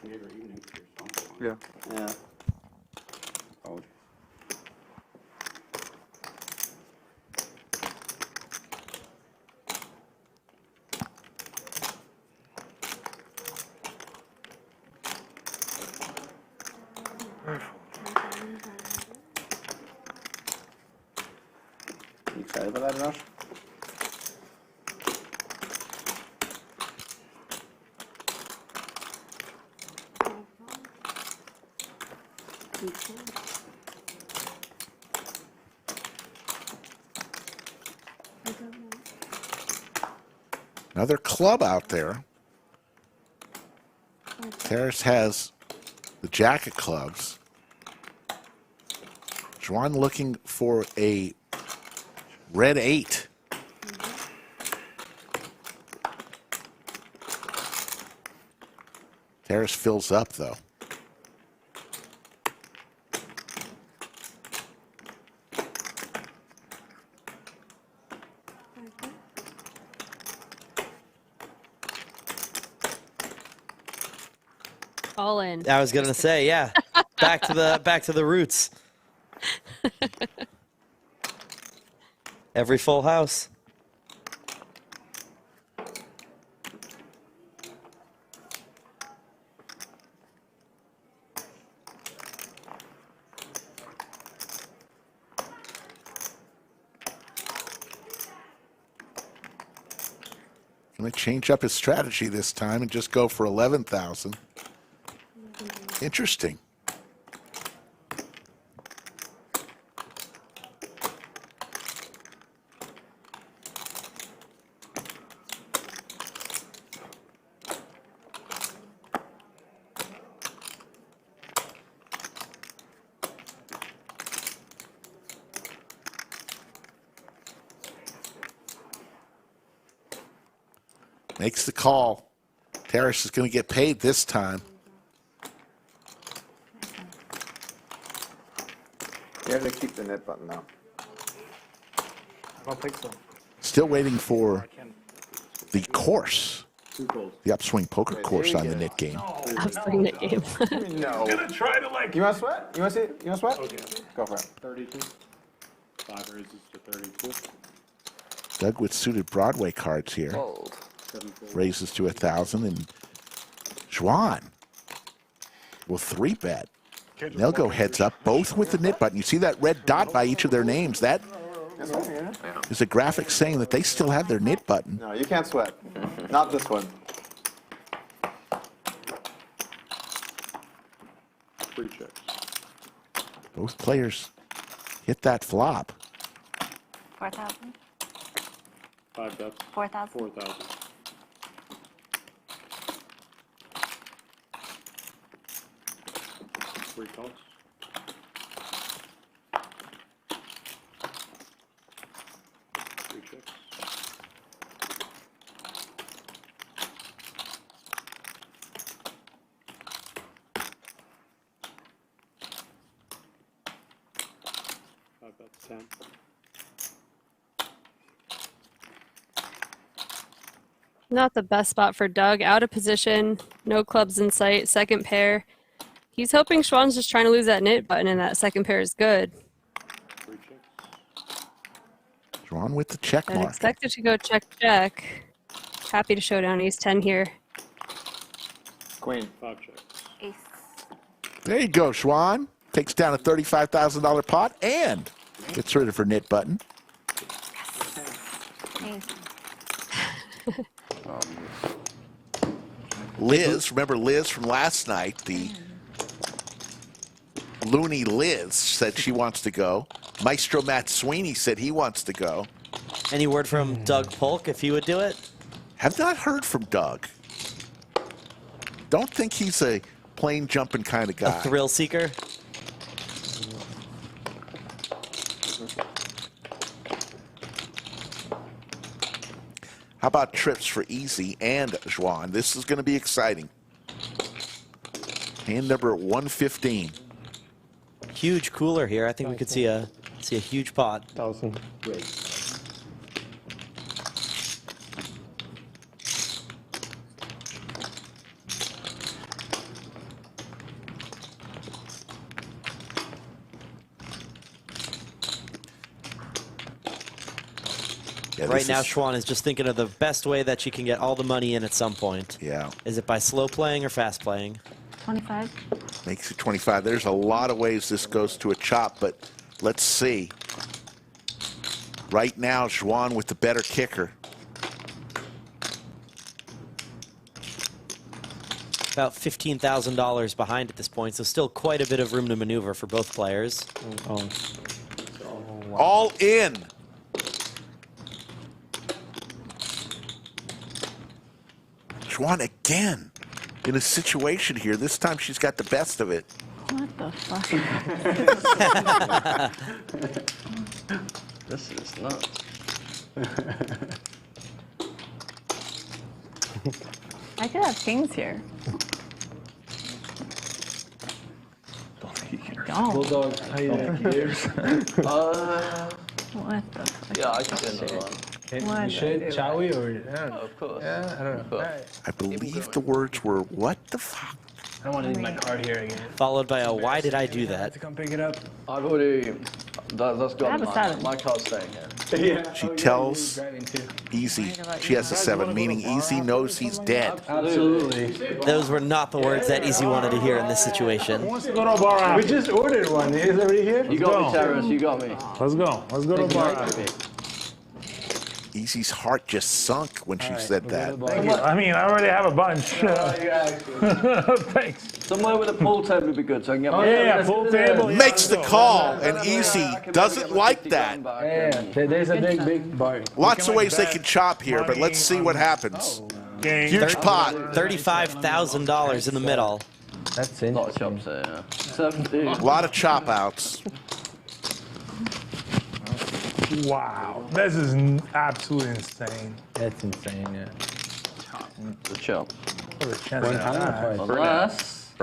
Yeah. Yeah. Yeah. Oh. You excited about that, Josh? Another club out there. Terrace has the jack of clubs. Xuan looking for a red 8. Terrace fills up, though. All in. I was gonna say, yeah. Back to the roots. Every full house. Going to change up his strategy this time and just go for 11,000. Interesting. Makes the call. Terrace is going to get paid this time. You have to keep the knit button though. I don't think so. Still waiting for the course. The upswing poker course on the knit game. Upswing knit game. No. I'm gonna try to like. You want to sweat? You want to see? You want to sweat? Okay. Go for it. 32. 5 raises to 32. Doug with suited Broadway cards here. Fold. Raises to 1,000, and Xuan will 3-bet. They'll go heads up, both with the knit button. You see that red dot by each of their names. That is a graphic saying that they still have their knit button. No, you can't sweat. Not this one. 3 checks. Both players hit that flop. 4,000? 5 bets. 4,000? 4,000. Three calls. Three checks. Five bets, 10. Not the best spot for Doug. Out of position, no clubs in sight, second pair. He's hoping Xuan's just trying to lose that knit button, and that second pair is good. Xuan with the check I'd mark. expect it to go check, check. Happy to show down ace 10 here. Queen. 5 checks. Ace. There you go, Xuan. Takes down a $35,000 pot and gets rid of her knit button. Ace. Liz, remember Liz from last night, the loony Liz said she wants to go. Maestro Matt Sweeney said he wants to go. Any word from Doug Polk if he would do it? Have not heard from Doug. Don't think he's a plane jumping kind of guy. A thrill seeker? How about trips for Easy and Xuan? This is going to be exciting. Hand number 115. Huge cooler here. I think we could see a huge pot. 1,000. Yeah, right now, Xuan is just thinking of the best way that she can get all the money in at some point. Yeah. Is it by slow playing or fast playing? 25? Makes it 25. There's a lot of ways this goes to a chop, but let's see. Right now, Xuan with the better kicker. About $15,000 behind at this point, so still quite a bit of room to maneuver for both players. All in. Xuan again in a situation here. This time she's got the best of it. What the fuck? This is nuts. I could have kings here. Don't. Bulldog, how you doing? What the fuck? Yeah, I could get another one. What? You should, shall we? Or, Of course. Yeah, I don't know. All right. I believe the words were, what the fuck? I don't want to leave my card here again. Followed by a, why did I do To that? come pick it up. I've already. That's I got have a mine. seven. My card's staying here. Yeah. She tells Easy she has a 7, meaning Easy knows he's dead. Absolutely. Those were not the words that Easy wanted to hear in this situation. Wants to go to a bar after. We just ordered one. Is everybody here? You got me, Terrence. You got me. Let's go. Let's go to a bar after. Easy's heart just sunk when she said that. I mean, I already have a bunch. Thanks. Somewhere with a pool table would be good, so I can get my. Yeah, pool table. Makes the call, and Easy doesn't like that. Yeah, there's a big bar. Lots of ways they can chop here, but let's see what happens. Huge pot. $35,000 in the middle. That's A it. lot of chops there. Yeah. 17. A lot of chop outs. Wow, this is absolutely insane. That's insane, yeah. The chop. What a chance of that. Unless.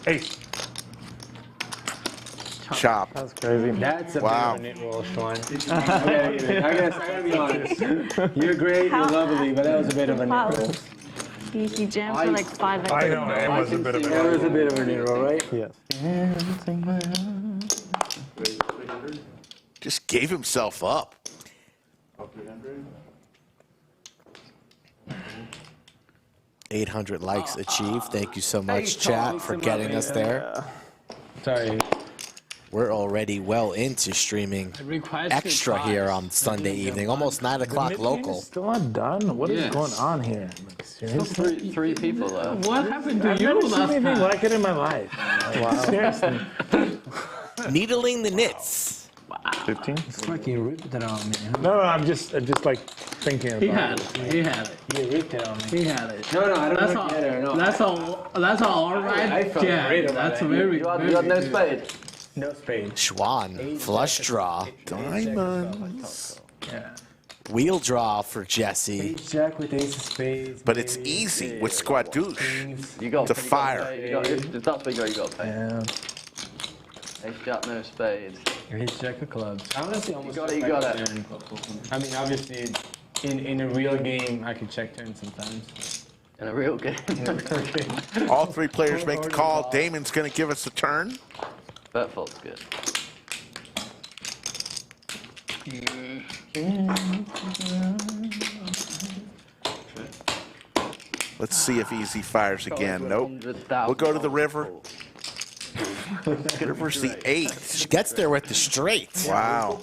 Ace. Chop. That's crazy. That's a Wow. bit of a knit roll, Xuan. I gotta be honest. You're great, you're lovely, but that was a bit of a knit roll. He jammed for like 5 I know, it was a bit of That was a bit of a knit roll, right? Yes. Just gave himself up. 800 likes achieved. Thank you so much, chat, for getting us there. Sorry. We're already well into streaming extra here on Sunday evening, almost 9 o'clock local. Still not done? What is going on here? Like, seriously? Three people though. What happened to I've you never seen last anything time? like it in my life. Wow. Seriously. Needling the knits. 15? Fucking ripped it on me. No, I'm just like thinking about He had it. it. He had it. You ripped it on me. He had it. No, I don't That's look all. at her. No. That's all right. I felt yeah, great about that's it. very. You had no spade. No spade. Xuan, flush draw. Diamonds. Yeah. Wheel draw for Jesse. Ace jack with ace of spades. But it's easy with Squadouche You got to fire. If that's big, you got to pay. Yeah. Ace jack, no spades. Ace jack of clubs. I honestly almost You got it. turn. I mean, obviously, in a real game, I could check turn sometimes. In a real game. All three players make the call. Damon's going to give us a turn. Bet fold's good. Let's see if Easy fires again. Nope. We'll go to the river. River's the 8. She gets there with the straight. Wow.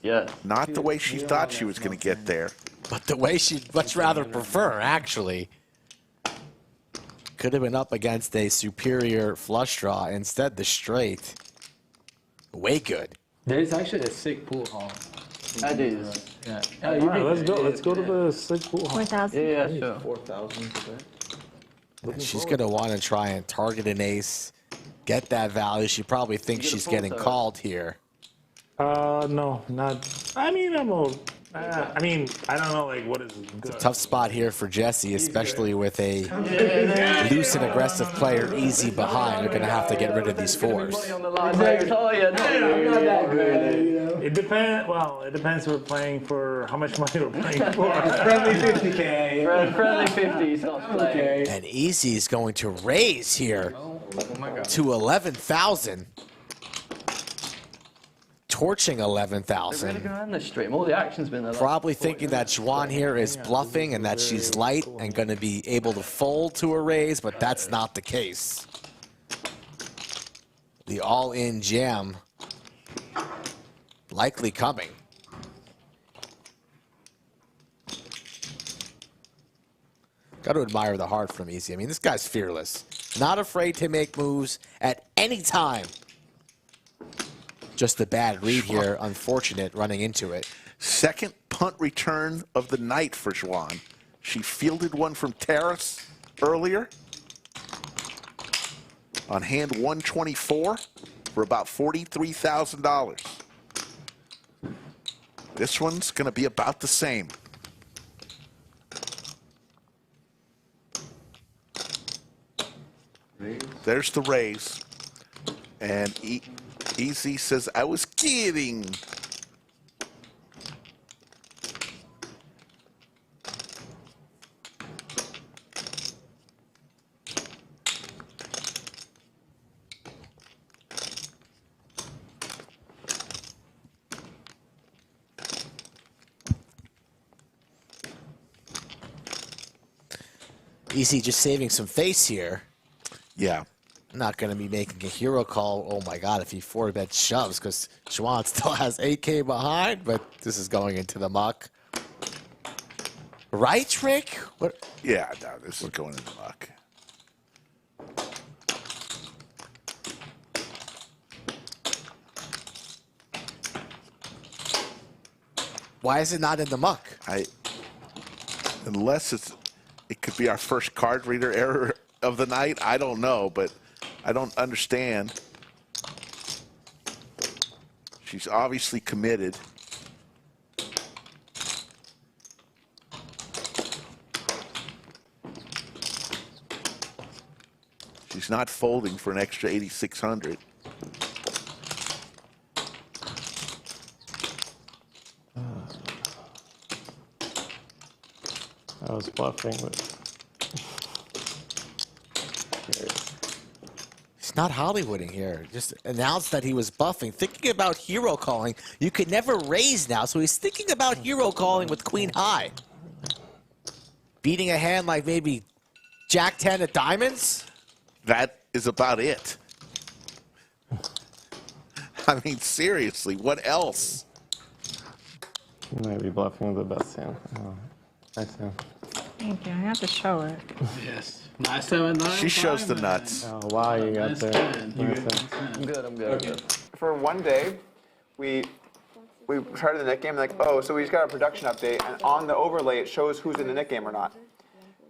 Yeah. Not the way she thought she was going to get there. But the way she'd much rather prefer, actually. Could have been up against a superior flush draw. Instead, the straight. Way good. There's actually a sick pool hall. That is. Yeah. All right, let's go. Let's go to the 6 pool. 4,000. Yeah, sure. 4,000 today. And she's going to want to try and target an ace. Get that value. She probably thinks she's getting called here. No, not. I mean, I mean, I don't know, like, what is good. Tough spot here for Jesse, especially with a loose and aggressive player easy behind. You're going to have to get rid of these 4s. It depends. Well, it depends. We're playing for how much money we're playing for. Friendly 50K. Friendly 50, not playing. And Easy is going to raise here to 11,000. Torching 11,000. Really going on this stream. All the action's been there. Probably thinking that Xuan here is bluffing and that she's light and going to be able to fold to a raise, but that's not the case. The all-in jam likely coming. Got to admire the heart from Easy. I mean, this guy's fearless. Not afraid to make moves at any time. Just a bad read here. Unfortunate running into it. Second punt return of the night for Xuan. She fielded one from Terrace earlier on hand 124 for about $43,000. This one's going to be about the same. There's the raise. And Easy says, I was kidding. Easy just saving some face here. Yeah. Not going to be making a hero call. Oh my God, if he 4-bet shoves, because Xuan still has 8K behind, but this is going into the muck. Right, Rick? What? Yeah, no, this is going in the muck. Why is it not in the muck? Unless it could be our first card reader error of the night. I don't know, but I don't understand. She's obviously committed. She's not folding for an extra 8,600. I was bluffing, but not Hollywooding here. Just announced that he was buffing, thinking about hero calling. You could never raise now, so he's thinking about hero calling with queen high. Beating a hand like maybe Jack 10 of diamonds? That is about it. I mean, seriously, what else? You might be bluffing with the best hand. Oh, nice hand. Thank you. I have to show it. Yes. 979. She shows the nuts. Oh, wow, you got Nice there. hand. You Nice got hand. I'm good, I'm good. I'm good. For one day, we started the Nick game, like, oh, so we just got a production update, and on the overlay it shows who's in the Nick game or not.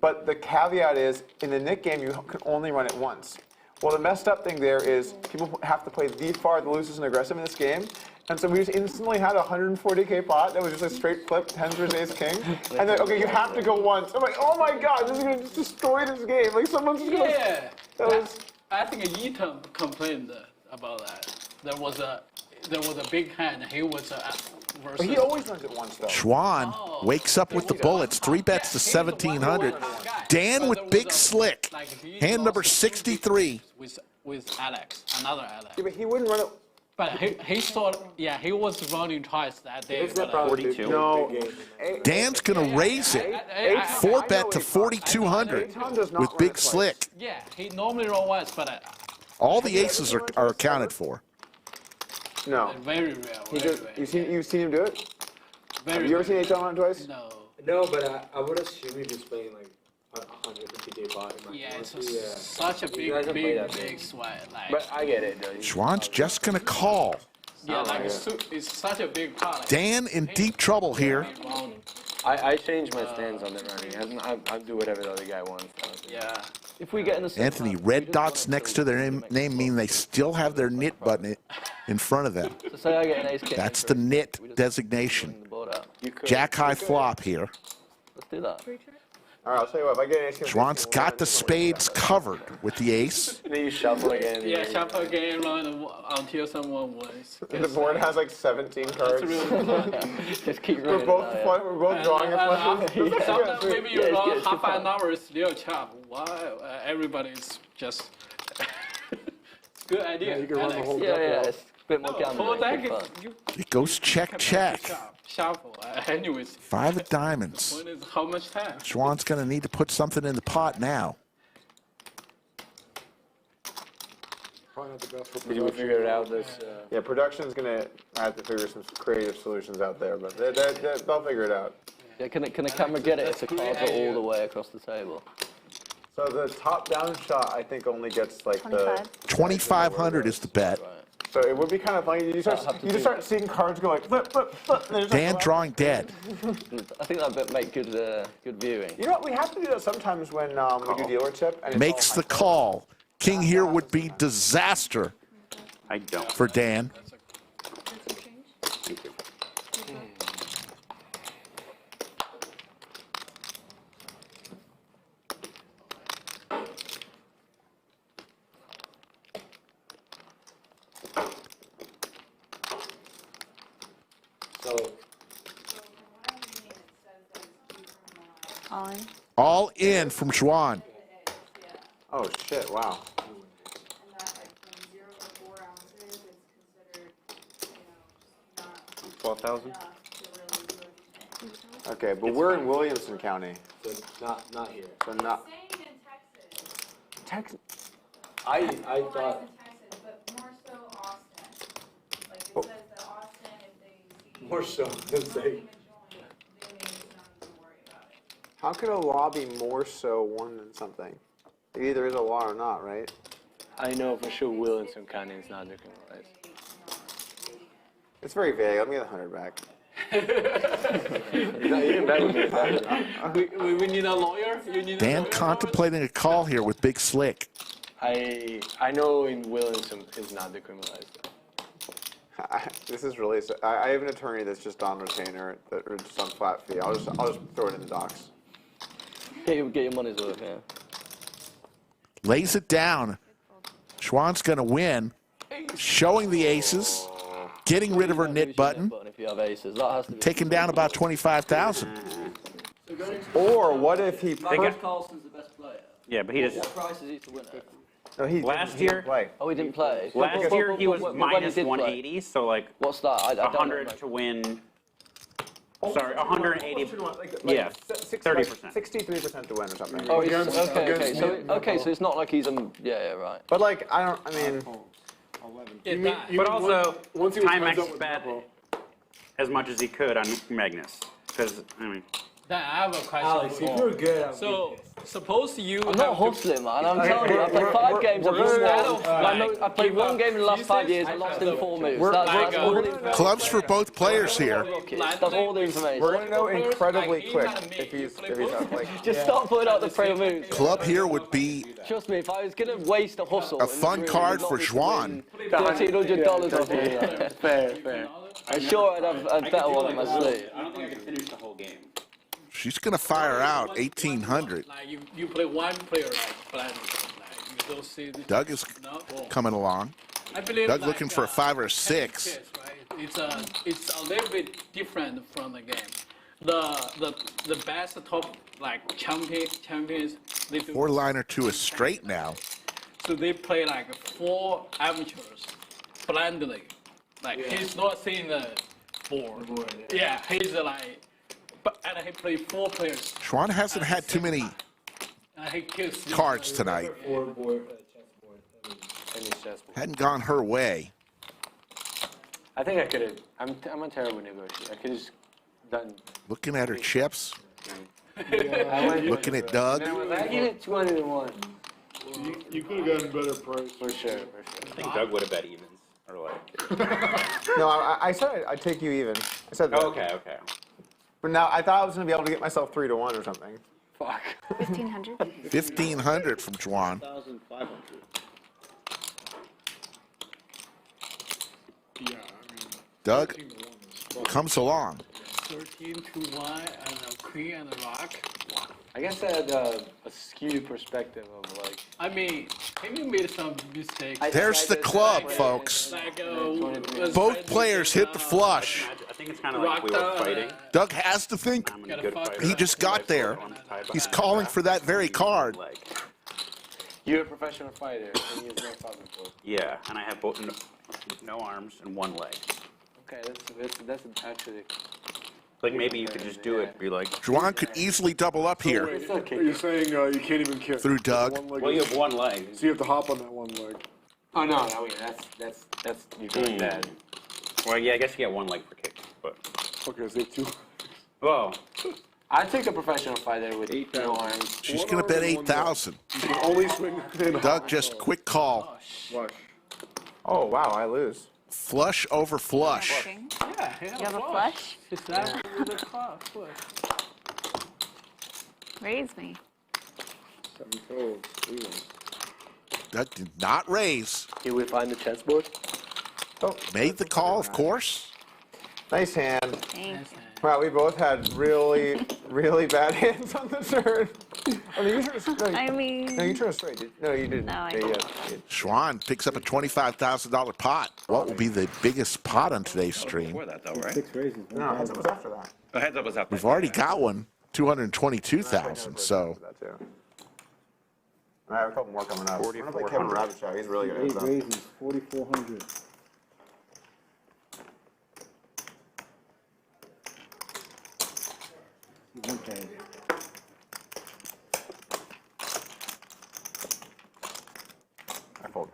But the caveat is, in the Nick game, you can only run it once. Well, the messed up thing there is people have to play the farthest and aggressive in this game. And so we just instantly had a 140K pot that was just a straight flip, 10 versus ace king. And then, okay, you have to go once. I'm like, oh my god, this is going to just destroy this game. Like, someone's just going to... Yeah. I think Eaton complained about that. There was a big hand. He was versus... But he always runs it once, though. Xuan wakes up with the bullets. 3 bets to 1,700. Dan with big slick. Hand number 63. With Alex, another Alex. Yeah, but he wouldn't run it... But he thought, yeah, he was running twice that day. It's not but, 42. No. Dan's going to raise it. 4 bet to 4,200 with big slick. Yeah, he normally runs once, but... All the aces are accounted for. No. Very rare. You've seen him do it? Have you ever seen H.L. run it twice? No. No, but I would assume he's just playing like 150K pot. Yeah, it's such a big sweat. Like, But I get it, though. Xuan's just going to call. yeah, like it's such a big pot. Like, Dan in deep trouble here. I change my stance on the running. I do whatever the other guy wants. Yeah. If we get in the same Anthony, round, red dots next to their name mean they still have their knit button in front of them. So say I get an ace king. That's the knit designation. The board out. Jack high flop here. Let's do that. All right, I'll tell you what, if I get an ace king... Xuan's got the spades covered with the ace. And then you shuffle again. Yeah, shuffle again run until someone wins. The board has like 17 cards. Just keep We're running. both drawing a flush. Sometimes maybe you run half an hour, it's still chop. Why? Everybody's just... Good idea. You can run the whole deck. Yeah, it's a bit more Whole gambling. deck Good fun. It goes check, check. Shuffle. Anyways. 5 of diamonds. Point is how much time? Xuan's going to need to put something in the pot now. Probably not the best for Did we production. figure it out? This. Yeah, production's gonna have to figure some creative solutions out there, but they'll figure it out. Yeah, can the camera get it if the cards are all the way across the table? So the top-down shot, I think, only gets like the... 2,500 is the bet. So it would be kind of funny. You just start seeing cards go like flip, flip, flip. And Dan drawing dead. I think that bit make good viewing. You know what? We have to do that sometimes when we do dealer tip. And Makes the call. King here would be disaster I don't. for Dan. All in. All in from Xuan. Oh shit! Wow. 12,000. Okay, but we're in Williamson County. So not here. So not. Texas. I thought. More so than say. How could a law be more so one than something? It either is a law or not, right? I know for sure Williamson County is not decriminalized. It's very vague. Let me get the 100 back. We need a lawyer. You need Dan a lawyer. contemplating a call here with Big Slick. I know in Williamson is not decriminalized. This is really. I have an attorney that's just on retainer, or just on flat fee. I'll just throw it in the docs. Get your money's worth, yeah. Lays it down. Xuan's going to win. Showing the aces. Getting rid of her knit button. If you have aces, that has to be Taking down about 25,000. Or what if he... Magnus Carlsen's the best player. Yeah, but he just... What price is he to win it? No, he Last didn't year- play. Oh, he didn't play. Last year he was when minus did play? 180, so like What's that? I don't 100 know. to win. Sorry, 180. Yeah, 30%. 63% to win or something. Oh, okay. So it's not like he's yeah, right. But like, I mean. But also, Timex bet as much as he could on Magnus. Because, I mean. Dan, I have a question. Alex, if you're good, I'll So, suppose you I'm not hustling, man. I'm telling you, I played 5 games. I played 1 game in the last 5 years. I lost in 4 moves. That's all the information. Clubs for both players here. That's all the information. We're gonna know incredibly quick if he's not like. Just stop putting out the prayer moves. Club here would be Trust me, if I was gonna waste a hustle, a fun card for Xuan. $1,300 off of you. fair. I'm sure I'd have a better one in my sleeve. I don't think I can finish the whole game. She's going to fire out 1,800. Like you play one player like blind, like you don't see. Doug is coming along. I believe Doug like, looking for a 5 or a 6. chess, right? It's a little bit different from the game. The best top like champions they do. 4-liner to a straight now. So they play like 4 amateurs blindly. Like he's not seeing the board. Yeah, he's like, and he played 4 players. Xuan hasn't had too many He kills cards tonight. Hadn't gone her way. I think I could have. I'm a terrible negotiator. I could have just done. Looking at her chips. Looking at Doug. I get it 201. You could have gotten better price. For sure. I think Doug would have bet evens. Or like. No, I said I'd take you even. I said that. Oh, okay. But now I thought I was gonna be able to get myself 3 to 1 or something. Fuck. 1,500. 1,500 from Xuan. 1,500. Yeah, I mean. Doug comes along. 13 to 1 and a queen and a rock. I guess I had a skewed perspective of like. I mean, he made some mistakes. There's the club, folks. Like, Both players hit the flush. I think it's kind of like we were fighting. Doug has to think. I'm a good fighter. He just got there. He's calling for that very card. You're a professional fighter, and you have no problem for it. Yeah, and I have both no arms and 1 leg. Okay, that's actually. Like maybe you could just do it. Be like. Xuan could easily double up here. You're saying you can't even kick. Through Doug. Well, you have 1 leg. So you have to hop on that 1 leg. Oh no, that's you're doing bad. Well, yeah, I guess you get 1 leg per kick, but. Okay, so 2. Whoa. I take a professional fighter with 8 arms. She's going to bet 8,000. Only swing. Doug just quick call. Flush. Oh wow, I lose. Flush over flush. Yeah, You have a flush? Exactly the flush. Raise me. 7 toes. Even. Doug did not raise. Here we find the chessboard. Oh, Made the call, of course. nice hand. Thanks. Wow, we both had really, really bad hands on the turn. Oh, no, you turned no, I mean. no, you turned straight. No, you didn't. No, I Yeah, didn't. yeah. Xuan picks up a $25,000 pot. What will be the biggest pot on today's stream? Before that, though, right? 6 raises. No, heads up was after that. The heads up was after. We've already got one, 222,000. So That too. I have a couple more coming up. We're gonna play Kevin Rabbit Show. He's really good at 8 that. raises. 4,400. Okay. I fold.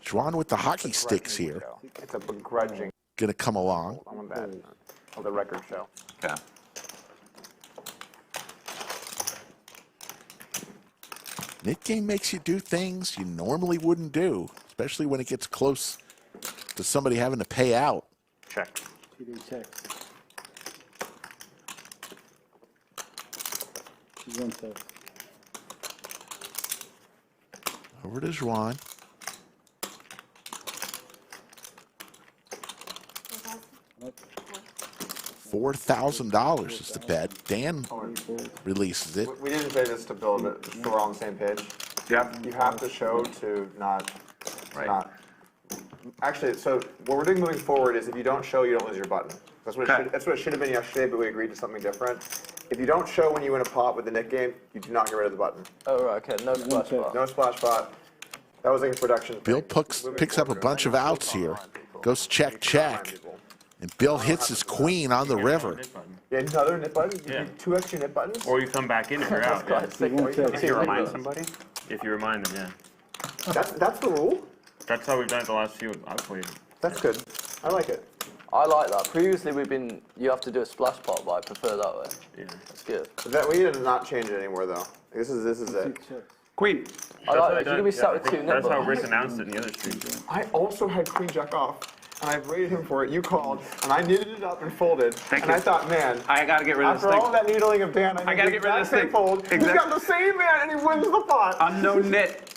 Xuan with the hockey sticks here. It's a begrudging. Going to come along. I want that. Oh, the record show. Yeah. Knit game makes you do things you normally wouldn't do, especially when it gets close to somebody having to pay out. Check. TD check. She's 1 7. Over to Xuan. $4,000 is the bet. Dan releases it. We didn't say this to build it, so we're all on the same page. Yep. You have to show to not. Actually, so what we're doing moving forward is if you don't show, you don't lose your button. That's what it should have been yesterday, but we agreed to something different. If you don't show when you win a pot with the Nick game, you do not get rid of the button. Oh, right, okay. No splash pot. No splash pot. That was against production. Bill picks up a bunch of outs here. Goes check, check. And Bill hits his queen on the river. Yeah, another nip button? You Yeah. do 2 extra nip buttons? Or you come back in if you're out. Yeah. If you remind somebody? If you remind them, yeah. That's the rule? That's how we've done it the last few I've played. That's good. I like it. I like that. Previously, you have to do a splash pot, but I prefer that way. Yeah. That's good. We need to not change it anymore, though. This is it. Queen. I like it. You're going to be sat with 2 nip That's how buttons. Rick announced it in the other stream. I also had queen jack off, and I rated him for it. You called, and I knitted it up and folded. Thank and you. I thought, man, I gotta get rid of this after thing. all that needling of Dan, I gotta get rid of this thing. Fold. He's got the same man, and he wins the pot. Unknown knit.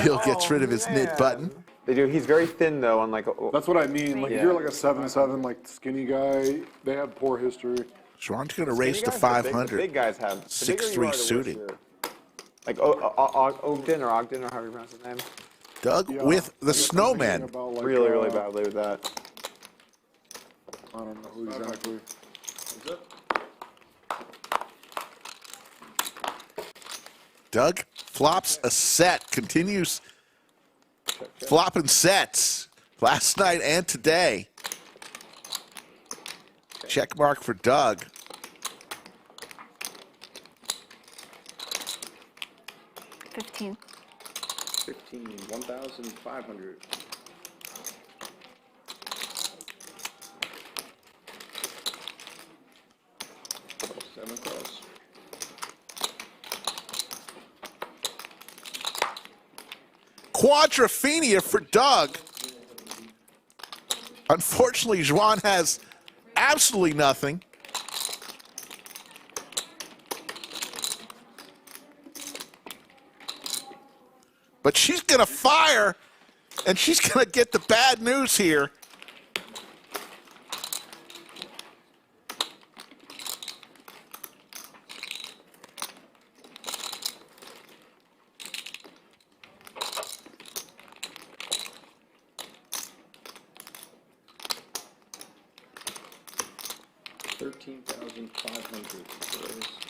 Bill gets rid of his knit button. They do. He's very thin, though, unlike. That's what I mean. Like, if you're like a 7-7, like skinny guy, they have poor history. Xuan's going to race to Skinny guys are 500. The big guys have. The bigger you 6-3 are, the suited. worse like Ogden or however you pronounce his name. Doug with the snowman. About, Really, really badly with that. I don't know who exactly. Doug flops a set, continues flopping sets last night and today. Check mark for Doug. $15. 1,500. Seven calls. Quadrophenia for Doug. Unfortunately, Xuan has absolutely nothing. But she's going to fire, and she's going to get the bad news here.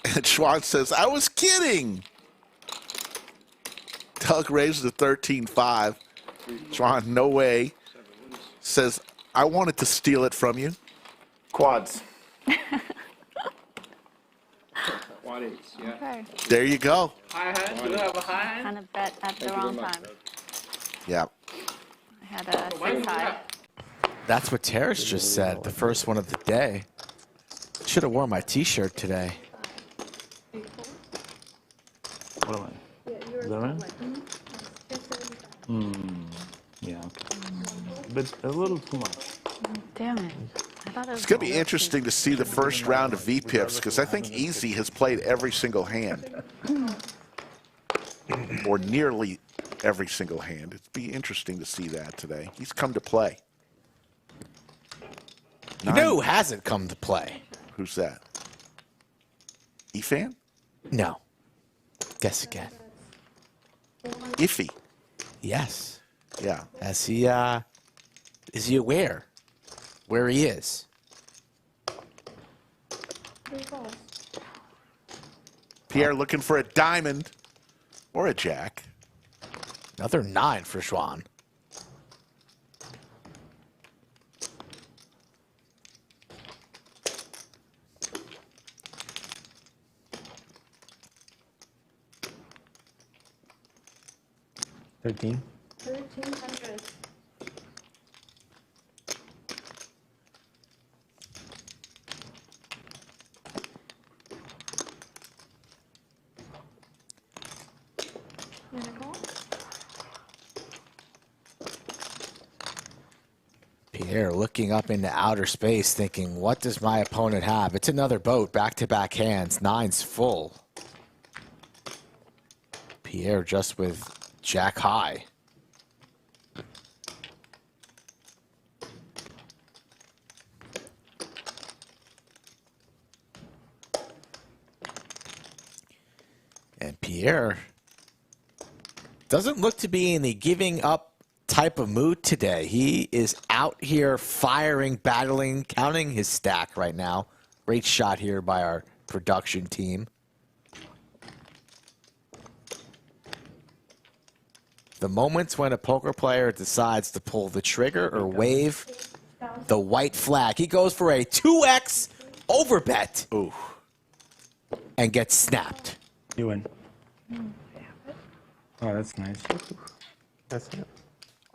And Xuan says, I was kidding. Doug raises to 13-5. Xuan, no way. Says, I wanted to steal it from you. Quads. Quad eights, yeah. Okay. There you go. High hand. Do you have a high hand? Kind of bet at the wrong time. Yeah. I had a 6 high. That's what Terrace just said, the first one of the day. Should have worn my t-shirt today. What am I? Is that right? Yeah, okay. But a little too much. Damn it. I thought it was It's going to be interesting to see the first round of V-Pips because I think Easy has played every single hand. Or nearly every single hand. It'd be interesting to see that today. He's come to play. You know who hasn't come to play? Who's that? Efan? No. Guess again. Iffy. Yes. Yeah. Is he aware where he is? Pierre looking for a diamond or a jack. Another 9 for Xuan. $13. 1,300. Pierre looking up into outer space thinking, what does my opponent have? It's another boat, back-to-back hands. 9's full. Pierre just with jack high. And Pierre doesn't look to be in the giving up type of mood today. He is out here firing, battling, counting his stack right now. Great shot here by our production team. The moments when a poker player decides to pull the trigger or wave the white flag. He goes for a 2x overbet. Ooh. And gets snapped. You win. Oh, that's nice. That's it.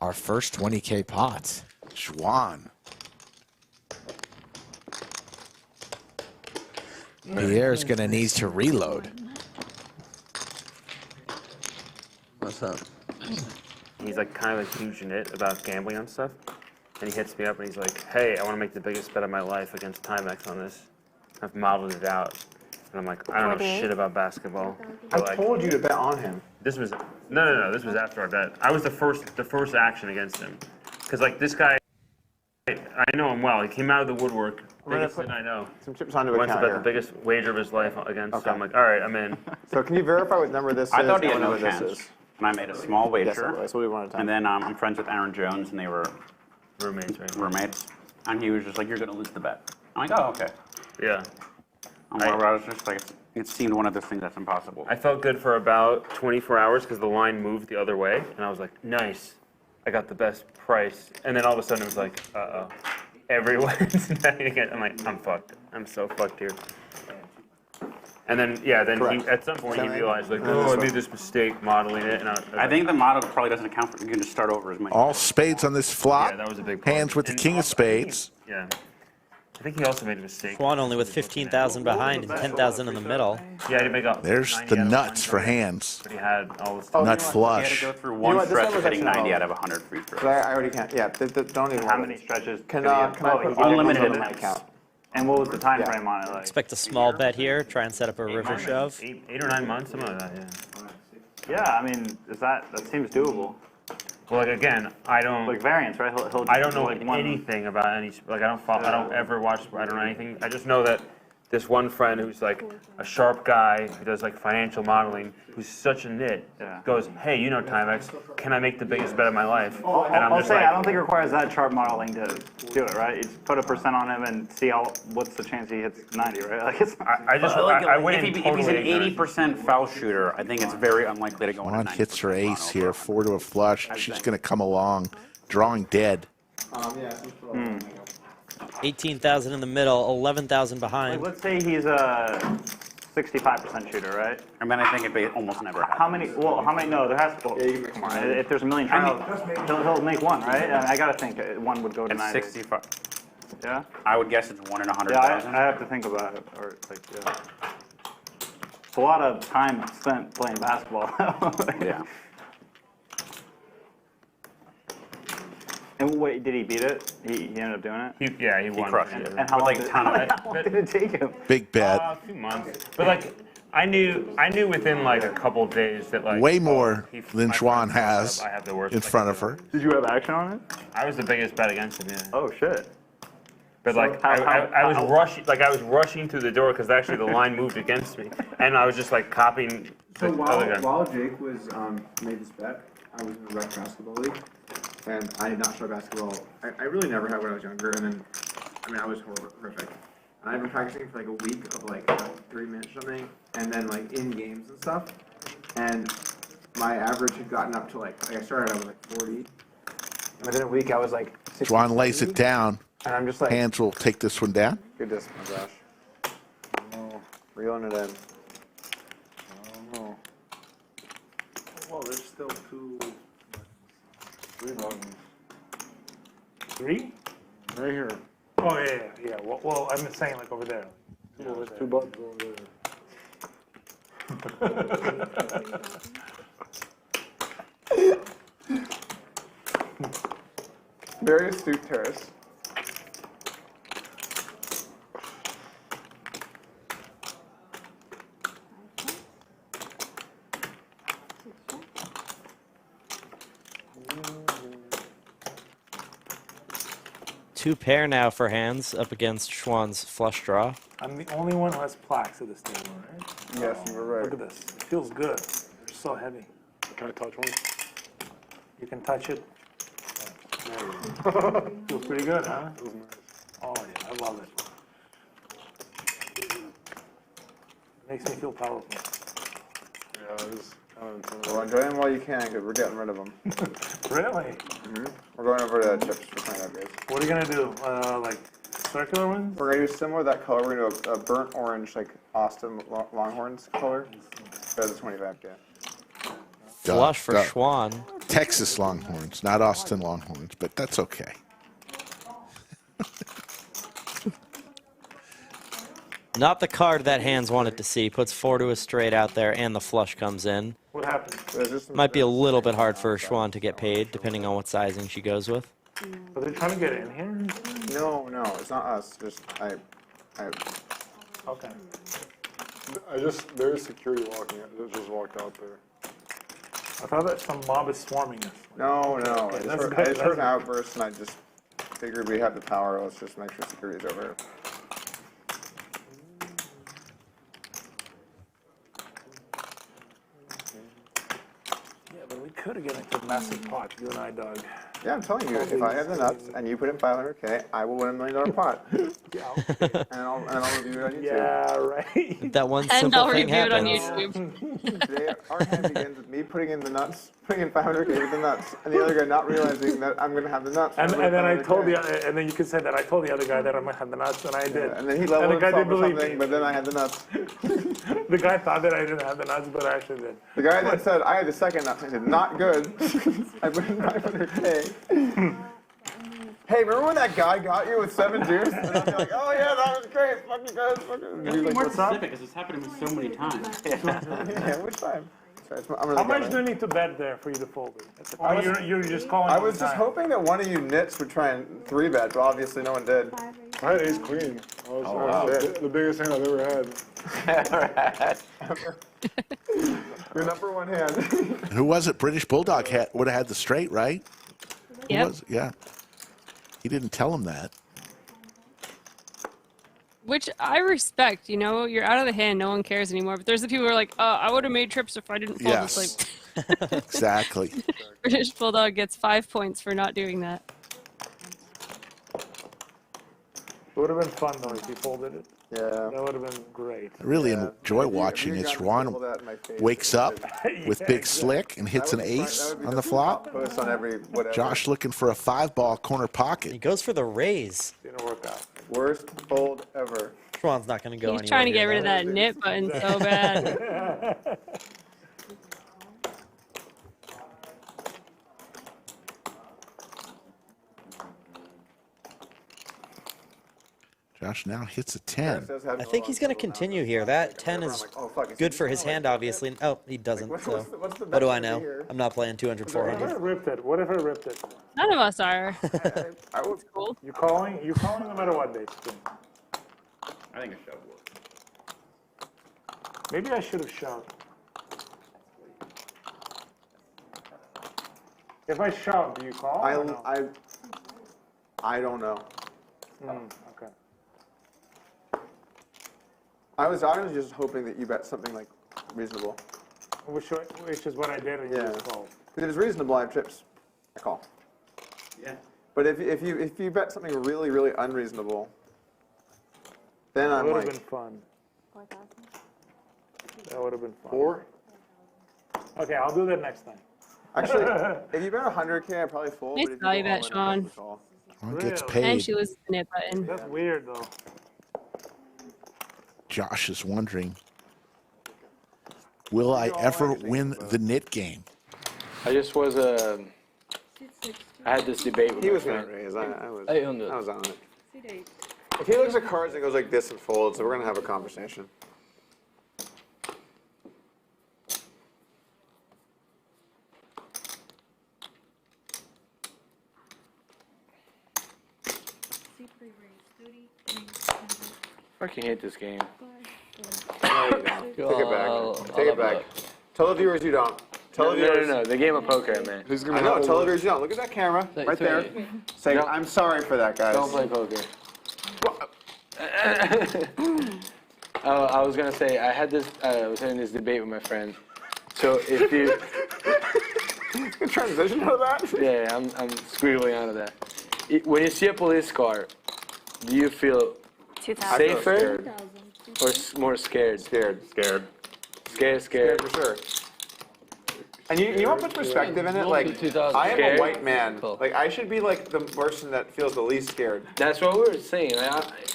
Our first 20K pot. Xuan. Pierre's going to need to reload. What's up? He's like kind of a huge nit about gambling on stuff. And he hits me up and he's like, hey, I want to make the biggest bet of my life against Timex on this. I've modeled it out. And I'm like, I don't know 48? shit about basketball. I But, like, told you to bet on him. this was no. This was after our bet. I was the first action against him, because like this guy, I know him well. He came out of the woodwork. Biggest thing I know. Some chips onto Went to account bet here. the biggest wager of his life against. Okay. So I'm like, all right, I'm in. So can you verify what number this is? I thought he and had what no number chance. this is? And I made a small wager. Yes, that's what we wanted to. And then I'm friends with Aaron Jones, and they were Roommates, right? roommates. And he was just like, "You're gonna lose the bet." I'm like, "Oh, okay." Yeah. I was just like, it seemed one of those things that's impossible. I felt good for about 24 hours because the line moved the other way, and I was like, nice, I got the best price. And then all of a sudden it was like, uh-oh, everyone's betting again. I'm like, I'm fucked. I'm so fucked here. And then, yeah, then he, at some point he realized, like, oh, I made this mistake modeling it. And I think the model probably doesn't account for. You can just start over as many. All spades on this flop. Yeah, that was a big part. Hands with the And king of also, spades. Yeah. I think he also made a mistake. Xuan only with 15,000 behind and 10,000 in the middle. Yeah, he made up. There's the nuts for hands. But he had all this. Nut He had flush. to go through one stretch of hitting 90 out of 100 free throws. I already can't. Yeah, don't even. How many stretches? Can I put unlimited on my account? And what was the time Yeah. frame on it like? Expect a small bet here. Try and set up a river shove. 8 or 9 months, something like that, yeah. Yeah, I mean, that seems doable. Well, like again, I don't. Like variance, right? He'll I don't know like one. anything about any. Like I don't follow. I don't ever watch. I don't know anything. I just know that this one friend who's like a sharp guy who does like financial modeling, who's such a nit, goes, "Hey, you know Timex? Can I make the biggest bet of my life?" And I'm I'll just say like, I don't think it requires that chart modeling to do it, right? You just put a percent on him and see what's the chance he hits 90, right? Like it's. I went in if he's an totally 80% foul shooter, I think it's very unlikely to go into Xuan 90. hits her ace here, 4 to a flush. She's going to come along, drawing dead. 18,000 in the middle, 11,000 behind. Let's say he's a 65% shooter, right? I mean, I think it almost never happens. How many? Well, how many? No, there has to. Well, come on. If there's a million trials, he'll make one, right? I gotta think one would go to And 90. 65. Yeah. I would guess it's 1 in 100,000. Yeah, I have to think about it, or like, yeah. It's a lot of time spent playing basketball. Yeah. And wait, did he beat it? He ended up doing it. He won. crushed it. And how long, how long did it take him? Big bet. A few months. But like, I knew within like a couple days that like Way more than my Xuan friend has I have the worst in front of her. Did you have action on it? I was the biggest bet against him. Yeah. Oh shit. But So like I was rushing through the door because actually the line moved against me, and I was just like copying the So other guy. while Jake was made this bet, I was in a rec basketball league, and I did not show basketball. I really never had when I was younger, and then I was horrific. And I've been practicing for like a week of like 3 minutes or something, and then like in games and stuff. And my average had gotten up to like I started I was like 40, and within a week I was like 60. Xuan lays it down. And I'm just like, Hands will take this one down. goodness, my gosh. Oh, reeling it in. No. Well, there's still 3 buttons. 3? Right here. Oh, yeah. Well, I'm saying like over there. Yeah, there's 2 buttons over there. Very astute terrace. Two pair now for hands up against Xuan's flush draw. I'm the only one who has plaques at this table, right? Yes, you were right. Look at this. It feels good. They're so heavy. Can I touch one? You can touch it. Feels pretty good, huh? Oh, yeah. I love it. Makes me feel powerful. Yeah, it's kind of intimidating. Well, enjoy them while you can, because we're getting rid of them. Really? We're going over to chips for playing upgrades. What are you gonna do? Like circular ones? We're gonna do similar to that color. We're gonna do a burnt orange, like Austin Longhorns color. For the 25K. Flush for Xuan. Texas Longhorns, not Austin Longhorns, but that's okay. Not the card that hands wanted to see. Puts 4 to a straight out there, and the flush comes in. What happened? Might be a little bit hard for Xuan to get paid, depending on what sizing she goes with. Are they trying to get in here? No, it's not us. Just I. Okay. There's security walking. It just walked out there. I thought that some mob is swarming us. No. Okay, I just heard an outburst, and I just figured we have the power. Let's just make sure security's over here. Yeah, but we could have gotten into a massive pot, you and I, Doug. Yeah, I'm telling you, if I have the nuts and you put in 500K, I will win $1 million pot. and I'll review it on YouTube. Yeah, right. That one And simple I'll thing review it on happens. YouTube. Today, our hand begins with me putting in the nuts, putting in 500K with the nuts, and the other guy not realizing that I'm going to have the nuts. And then I told and then you could say that I told the other guy that I might have the nuts, and I did. And then he leveled and the guy himself didn't or believe something, me. but then I had the nuts. The guy thought that I didn't have the nuts, but I actually did. The guy that said I had the second nut, I said, not good. I put in 500K. Hey, remember when that guy got you with 7 deuce? And I'd be like, oh yeah, that was great. Fuck you guys. Fuck you. And Let's he's be like, more what's up? specific, because it's happened to me so many times. Yeah, which time? Sorry, I'm really How much getting do it. you need to bet there for you to fold it? Or you're just calling I all the was just time? hoping that one of you nits would try and 3-bet, but obviously no one did. I had ace queen. wow. The biggest hand I've ever had. Your number one hand. Who was it? British Bulldog would have had the straight, right? Who Yep. was it? Yeah. He didn't tell him that. Which I respect, you're out of the hand, no one cares anymore. But there's the people who are like, I would have made trips if I didn't fold. Yes. It's like, Exactly. British Bulldog gets 5 points for not doing that. It would have been fun though if you folded it. Yeah. That would have been great. I really enjoy watching it. Xuan wakes up with big slick and hits an ace on the flop. Post on every whatever. Josh looking for a 5-ball corner He pocket. goes for the raise. Didn't work out. Worst fold ever. Xuan's not going to go anywhere. He's trying to get here, rid of though. that nit button so bad. Josh now hits a 10. I think he's going to continue here. That 10 is good for his hand, obviously. Oh, he doesn't. So what do I know? I'm not playing 200, What if 400. I ripped it? What if I ripped it? None of us are. That's cool. You calling no matter what, Dave. I think a shove works. Maybe I should have shoved. If I shove, do you call? or no? I don't know. Okay. I was just hoping that you bet something like reasonable. Which is what I did, and you Yeah. just called. Because if it's reasonable, I have chips. I call. Yeah. But if you bet something really, really unreasonable, then That I'm would have like, been fun. That would have been fun. 4? Okay, I'll do that next time. actually, if you bet 100K, I probably fold. Nice but if value you go bet, all in, I Xuan. call. Xuan gets Really? paid. And she loses the nit button. That's weird, though. Josh is wondering, will I ever win the nit game? I just was I had this debate with He my was friend. going to raise. I was 800. I was on it. If he looks at cards and goes like this and folds, so we're going to have a conversation. Fucking hate this game. No, you don't. Take it back. Take it back. Tell the viewers you don't. Tell the viewers. No. The game of poker, man. Who's I gonna know. have Tell the viewers you don't. Look at that camera right there. Say, I'm sorry for that, guys. Don't play poker. I was gonna say I had this. I was having this debate with my friend. So if you transition out of that. Yeah, I'm squiggling out of that. When you see a police car, do you feel 2,000. safer? Or more scared? Scared. Scared. Scared. For sure. And you want to put perspective in it? Like, I am Scared? a white man. Like, I should be like the person that feels the least scared. That's what we were saying.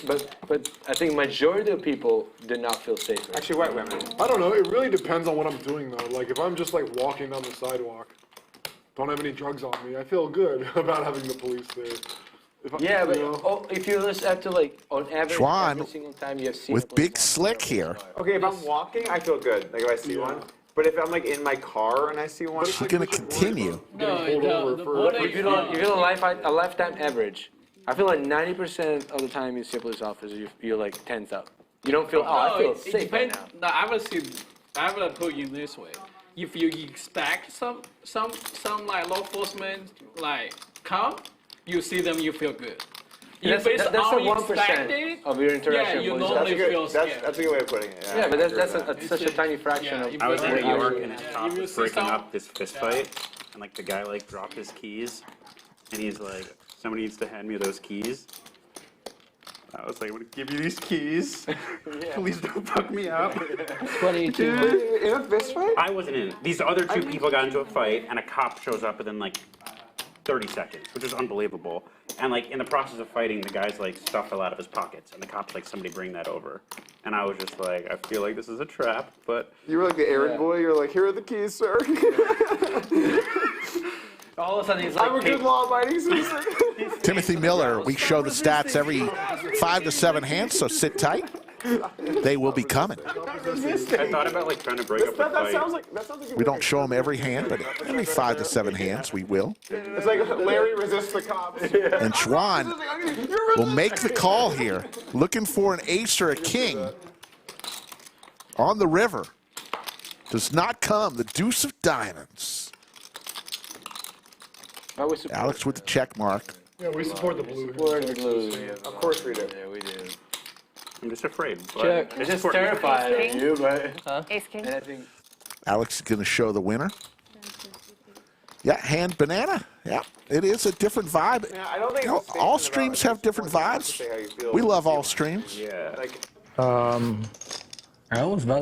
But I think majority of people did not feel safe. Actually, white women. I don't know. It really depends on what I'm doing though. Like if I'm just like walking down the sidewalk, don't have any drugs on me, I feel good about having the police there. Yeah, but if you just have to like on average Xuan every single time you have seen with Big Slick here. Okay, if I'm walking, I feel good. Like if I see one. But if I'm like in my car and I see one, She's gonna continue. If you don't a lifetime average, I feel like 90% of the time you see a police officer, you feel like tense up. You don't feel, I feel it safe right depends. now. No, I will put you this way. If you expect some like law enforcement like come, you see them, you feel good. That's the 1% of your interaction. Yeah, you with normally police. feel scared. that's a good way of putting it. Yeah, but that's such a tiny fraction of. I was in New York and his Yeah, cop you was see breaking some- up this fist fight, and like the guy like dropped his keys, and he's like, "Somebody needs to hand me those keys." I was like, "I'm gonna give you these keys. Please don't fuck me up." 22. In a fist fight? I wasn't in it. These other two people got into a fight, and a cop shows up within like 30 seconds, which is unbelievable. And like in the process of fighting, the guy's like stuff fell out of his pockets, and the cop's like, "Somebody bring that over." And I was just like, I feel like this is a trap, but You were like the errand boy. You're like, here are the keys, sir. All of a sudden he's like, I'm a good law-abiding citizen. Timothy Miller, we show the stats every 5 to 7 hands, so sit tight. They will be coming. I thought about like trying to break up the That fight. sounds like We don't show them every hand, but every 5 to 7 hands we will. it's like Larry resists the cops. And Xuan will make the call here, looking for an ace or a king on the river. Does not come. The deuce of diamonds. Alex with the check mark. Yeah, we support the blue. Support the blue. Of course we do. Yeah, we do. I'm just afraid. But Check. it's Just important. terrified of you, but. Ace king. And I think. Alex is going to show the winner. Yeah, hand banana. Yeah, it is a different vibe. Yeah, I don't think You know, it's a statement all about streams it. have different vibes. Say how you feel. We love all streams. Yeah. Like,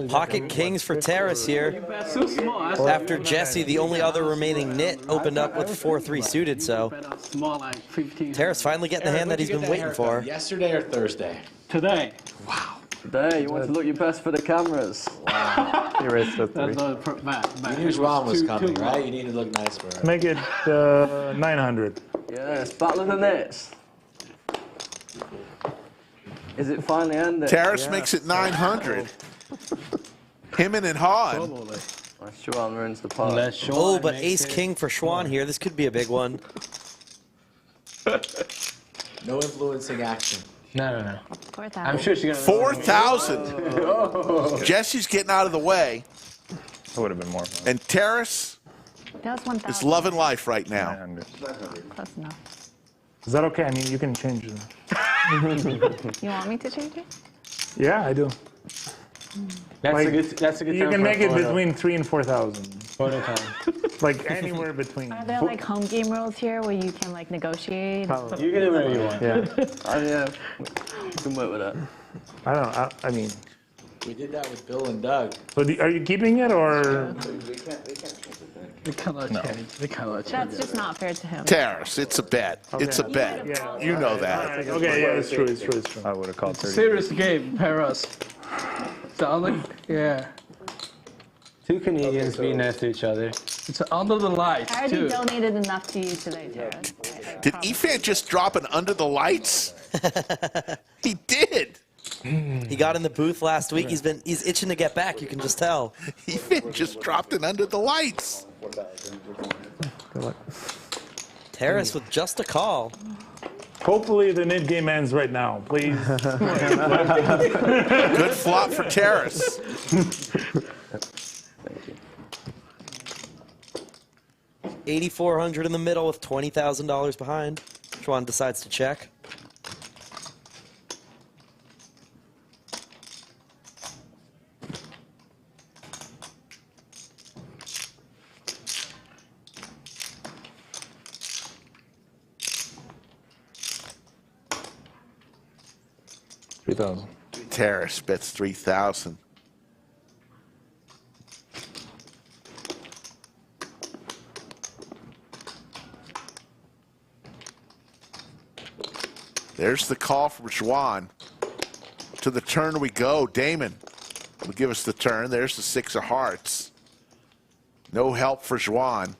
Pocket kings for Terrace here. So small. After Jesse, the only other remaining nit, opened up with 4-3 suited, so Small like 15. Terrace finally getting the hand that he's been waiting for. Yesterday or Thursday? Today. Today, you want to look your best for the cameras. You raised to That's 3. not bad. You knew Xuan was coming, right? You need to look nice for her. Make it 900. Yes, battle of the nets. Is it finally ended? Terrace makes it 900. Him and Hod. Xuan ruins the pot. Oh, but ace king for Xuan here. This could be a big one. No influencing action. No. 4,000. I'm sure she's gonna. 4,000. Jesse's getting out of the way. That would have been more fun. And Terrace That was 1,000. is loving life right now. 900. Close enough. Is that okay? I mean, you can change it. You want me to change it? Yeah, I do. That's a good You time can for make a it photo. between 3,000 and 4,000. Photo time. Like anywhere between. Are there like home game rules here where you can like negotiate? Probably. You can do whatever you want. Yeah. Yeah, you can work with that. I don't know. I mean, We did that with Bill and Doug. so are you keeping it or? They cannot change. They cannot change. That's just not fair to him. Terrace, it's a bet. It's a bet. Yeah. You know that. Okay, yeah, it's true. I would have called 30. Serious game, Paris. The other, yeah. Two Canadians being nice to each other. It's under the lights I already too. donated enough to you today, Tara. Did Ifan just drop an under the lights? He did. He got in the booth last week. He's itching to get back. You can just tell. Ifan just dropped an under the lights. Terrace with just a call. Hopefully the mid game ends right now, please. Good flop for Terrace. 8,400 in the middle with $20,000 behind. Xuan decides to check. Terrace bets 3,000. There's the call from Xuan. To the turn we go. Damon will give us the turn. There's the 6 of hearts. No help for Xuan.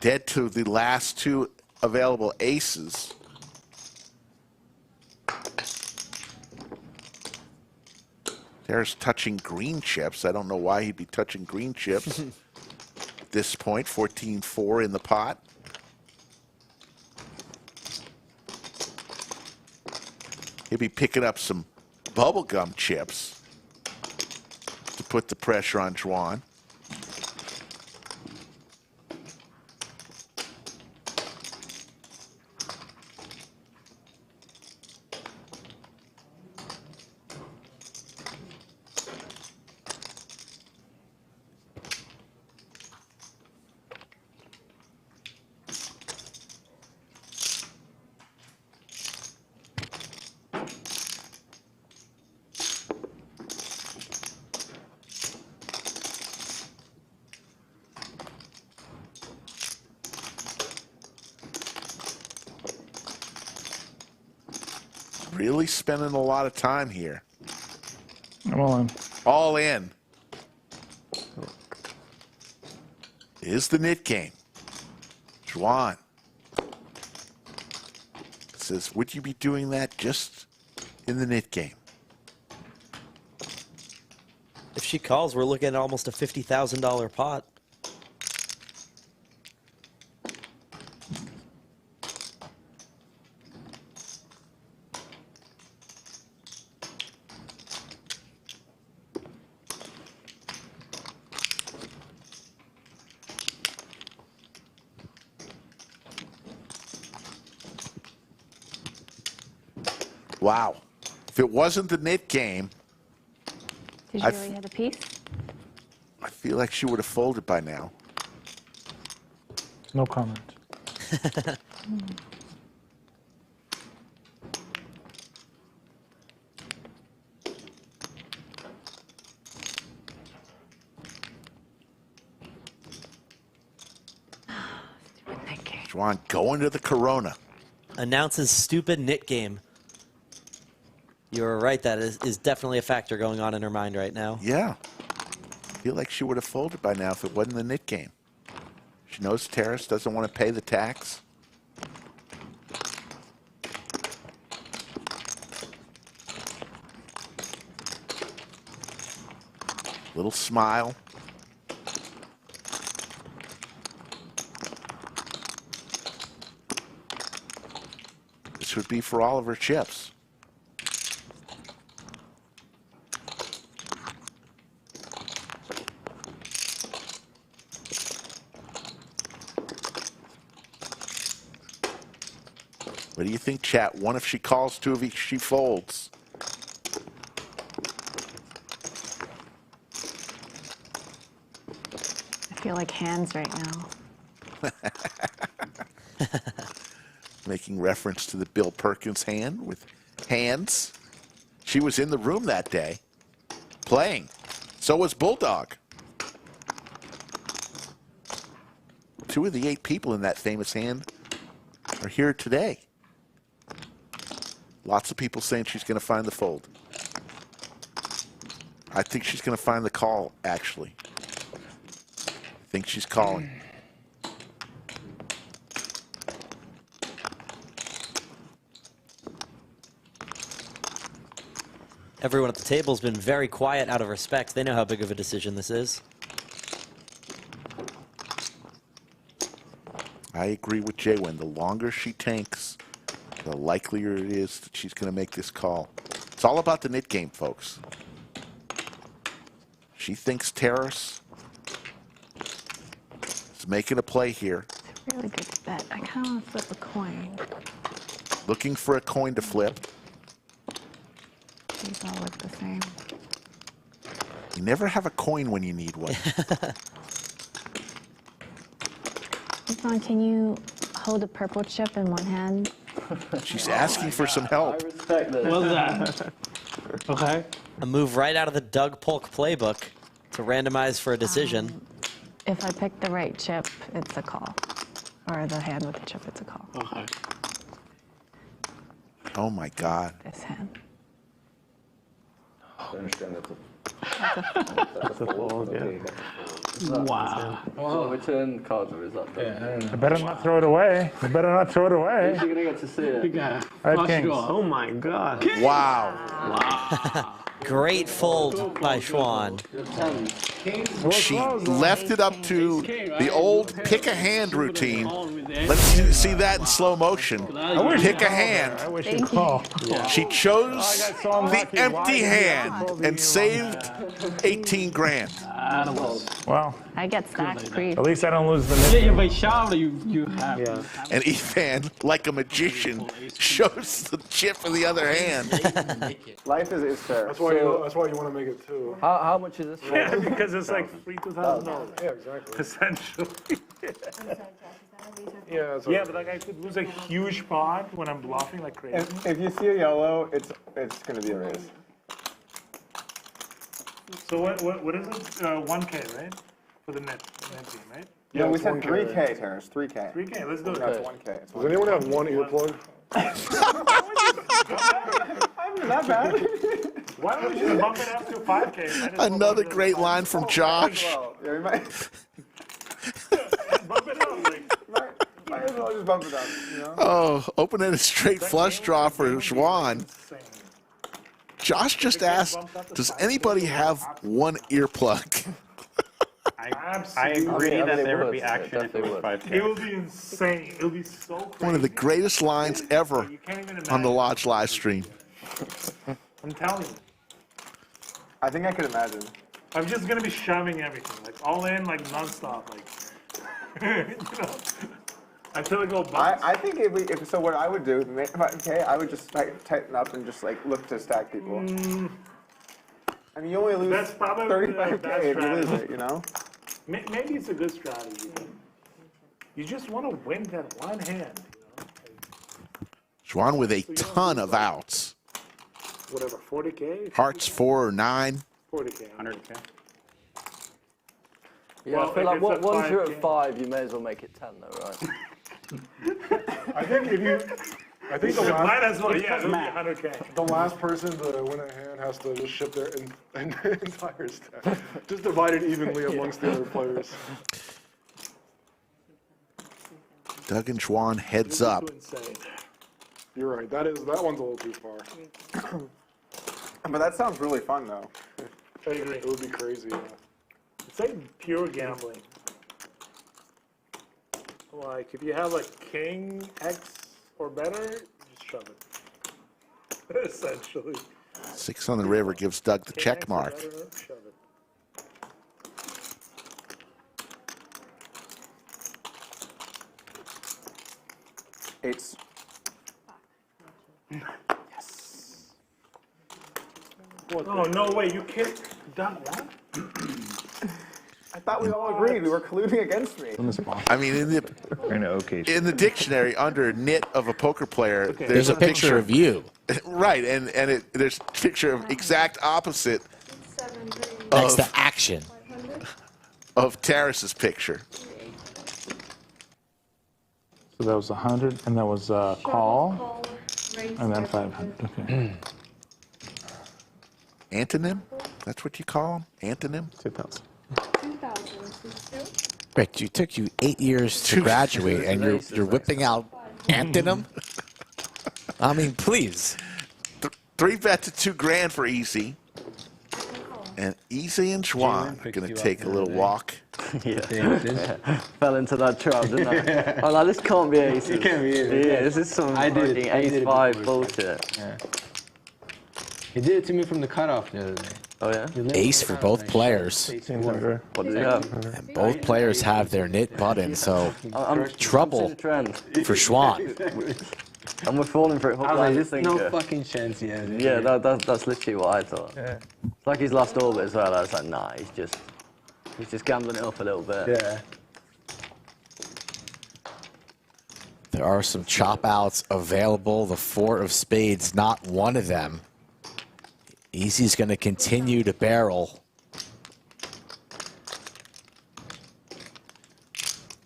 Dead to the last 2 available aces. There's touching green chips. I don't know why he'd be touching green chips. At this point, 14-4 in the pot. He'll be picking up some bubblegum chips to put the pressure on Xuan. Really spending a lot of time here. I'm all in. All in. Is the nit game. Xuan says, would you be doing that just in the nit game? If she calls, we're looking at almost a $50,000 pot. Wow. If it wasn't the nit game, Did you really hit a piece? I feel like she would have folded by now. No comment. Xuan going to the Corona. Announces stupid nit game. You're right, that is definitely a factor going on in her mind right now. Yeah. I feel like she would have folded by now if it wasn't the nit game. She knows Terrace doesn't want to pay the tax. Little smile. This would be for all of her chips. What do you think, chat? 1 if she calls, 2 if she folds. I feel like hands right now. Making reference to the Bill Perkins hand with hands. She was in the room that day playing. So was Bulldog. 2 of the 8 people in that famous hand are here today. Lots of people saying she's going to find the fold. I think she's going to find the call, actually. I think she's calling. Everyone at the table's been very quiet out of respect. They know how big of a decision this is. I agree with Jaywin. The longer she tanks, the likelier it is that she's going to make this call. It's all about the nit game, folks. She thinks Terrace is making a play here. It's a really good bet. I kind of want to flip a coin. Looking for a coin to flip. These all look the same. You never have a coin when you need one. Xuan, can you hold a purple chip in one hand? She's asking for some help. I respect this. What's that? Okay. A move right out of the Doug Polk playbook to randomize for a decision. If I pick the right chip, it's a call. Or the hand with the chip, it's a call. Okay. Oh my God. This hand. I understand That's a fold, yeah. Wow. Oh, return cards or is that? Yeah, I better not throw it away. I better not throw it away. You're gonna get to see it. Right, Kings. Oh my God. Wow. Great fold by Xuan. She left it up to the old pick a hand routine. Let's see that in slow motion. Pick a hand. I wish you'd call. She chose the empty hand and saved 18 grand. Well, I get stacked pre. at least I don't lose the net. You have. And Ethan, like a magician, shows the chip in the other hand. Life is fair. That's why you want to make it too. How much is this for? Yeah, because it's like free $2,000. Yeah, exactly. Essentially. Yeah, it's Yeah, but like I could lose a huge pot when I'm bluffing like crazy. If you see a yellow, it's gonna be a raise. So what is it? 1K, right? For the net game, right? Yeah, we it's said 1K. 3K, Terrace. 3K. 3K, let's do it. No, it's 1K. It's Does 1K. anyone have one earplug? I'm not bad. Why don't we just bump it up to 5K? Another great line from Josh. Well, yeah, we might Bump it up. might as well just bump it up, you know? Oh, open-ended straight flush draw for Xuan. Josh just asked, does anybody have one earplug? I agree that there would be action if it was 5K. It would be insane. It would be so crazy. One of the greatest lines ever You can't even on the imagine. Lodge live stream. I'm telling you. I think I could imagine. I'm just gonna be shoving everything, like all in, like nonstop, like you know, until it goes bust. I think if so, what I would do, okay, I would just tighten up and just like look to stack people. I mean, you only lose That's probably 35K the best if you lose strategy. it, you know? Maybe it's a good strategy. You just want to win that one hand. Xuan with a ton of outs. Whatever, 40K? Hearts 4 or 9. 40K. 100K. Yeah, Well, I feel if like it's a once you're 5K. at 5, you may as well make it 10 though, right? I think I think the Might last, as well, yeah, it'll be 100K. the last person to win a hand has to just ship their entire stack. Just divide it evenly amongst the other players. Doug and Xuan heads up. You're right. That one's a little too far. But that sounds really fun, though. I agree. It would be crazy. Yeah. It's like pure gambling. Like, if you have like king, X, or better, just shove it. Essentially. 6 on the river gives Doug the King check X or mark. better, shove it. Eights. Oh, no way, you kicked Doug one? I thought we all agreed we were colluding against me. I mean, in the dictionary, under nit of a poker player, There's a picture of you. Right, and there's a picture of exact opposite Next to action. of Terrace's picture. So that was 100, and that was call, and then 500. Okay. Antonym? That's what you call them? Antonym? 2,000. Rick, it took you 8 years to graduate, and you're whipping out antonym? I mean, please. 3 bet to 2 grand for Easy. And Easy and Xuan are going to take a little walk. Yeah. Fell into that trap, didn't I? I'm like, this can't be aces. It can't be aces. Yeah, this is some fucking ace-5 bullshit. Yeah. He did it to me from the cutoff the other day. Oh yeah? Ace for both players. What did he have? And both players have their knit button, so I'm trouble the trend. for Xuan. And we're falling for it. I was like, there's no fucking chance he has it. Yeah, that's literally what I thought. Yeah. It's like his last orbit as well. I was like, nah, he's just gambling it up a little bit. Yeah. There are some chop outs available. The 4 of spades, not one of them Easy's going to continue to barrel.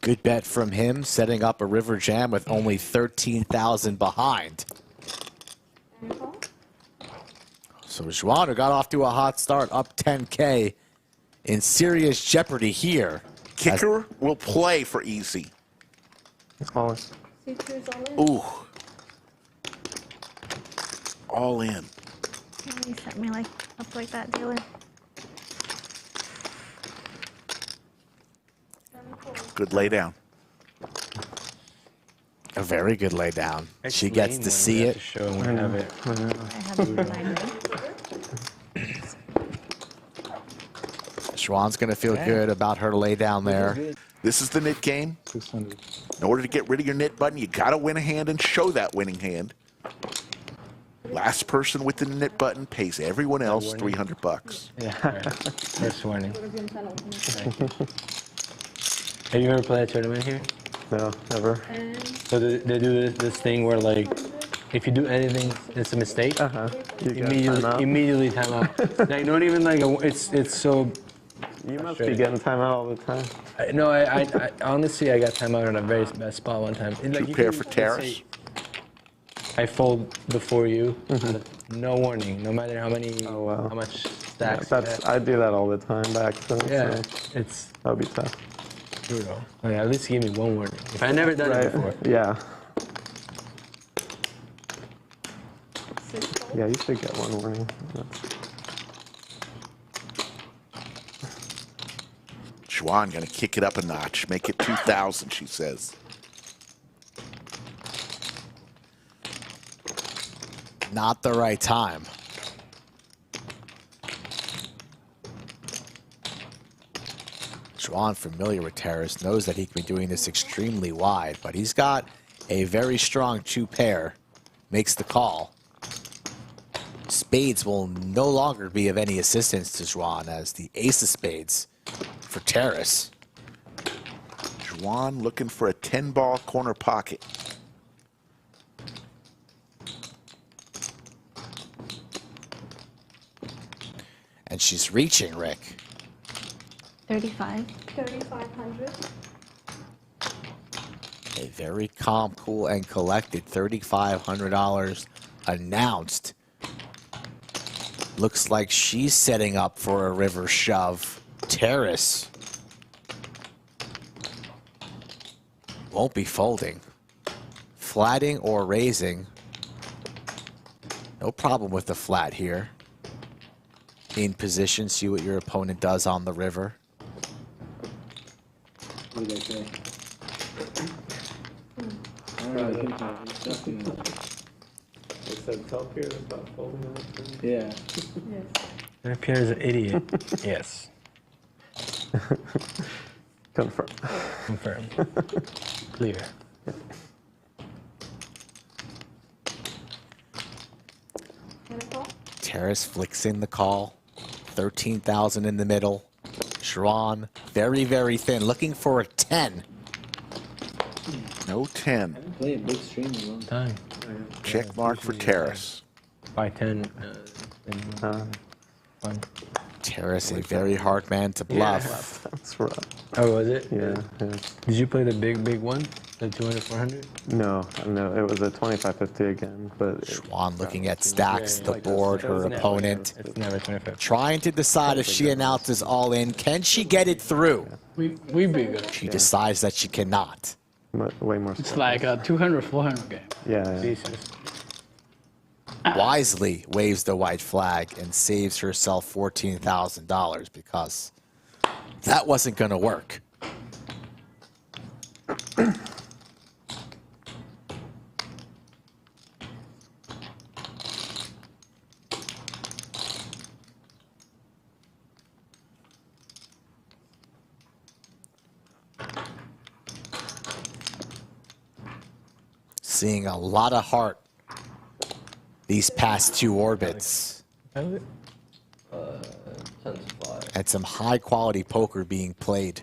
Good bet from him, setting up a river jam with only 13,000 behind. So Xuan, who got off to a hot start, up 10K, in serious jeopardy here. Kicker will play for Easy. C2's all in. Ooh. All in. You set me like up like that, dealer. Good lay down. A very good lay down. She gets to see it. Xuan's going to feel good about her lay down there. This is the nit game. In order to get rid of your nit button, you got to win a hand and show that winning hand. Last person with the nit button pays everyone else $300. Yeah. First warning. Have you ever played a tournament here? No, never. So they do this thing where, like, if you do anything that's a mistake, immediately time out. Like, not even like it's so. You must be getting timeout all the time. No, I honestly I got timeout in a very bad spot one time. Like, you pair for terrace. I fold before you, no warning, no matter how many, how much stacks. Yeah, I do that all the time by accident. Yeah, so it's that would be tough. brutal. Oh, yeah, at least give me one warning. If I never done it before. Yeah. Yeah, you should get one warning. Xuan gonna kick it up a notch, make it 2,000, she says. Not the right time. Xuan, familiar with terrace, knows that he can be doing this extremely wide, but he's got a very strong two pair. Makes the call. Spades will no longer be of any assistance to Xuan as the ace of spades for terrace. Xuan looking for a 10-ball corner pocket. And she's reaching, Rick. 35. 3,500. A very calm, cool, and collected $3,500 announced. Looks like she's setting up for a river shove. Terrace won't be folding. Flatting or raising. No problem with the flat here. In position, see what your opponent does on the river. What did they say? They said tell Pierre about folding on the screen. Yeah. Pierre's an idiot. Yes. Confirm. Confirm. Clear. Terrace flicks in the call. 13,000 in the middle. Xuan, very, very thin, looking for a 10. No 10. Play a big stream in a long time. Check mark for terrace. By 10. Terrace, a very hard man to bluff. That's rough. Oh, was it? Yeah, yeah. Did you play the big one? The 200, 400? No, it was a 2550 again, but... Xuan looking at stacks, the board, her opponent. It's never 25. Trying to decide if she announces all in. Can she get it through? We bigger. She decides that she cannot. Way more. It's like a 200, 400 game. Yeah. Jesus. Wisely waves the white flag and saves herself $14,000 because that wasn't going to work. Seeing a lot of heart these past two orbits. And some high quality poker being played.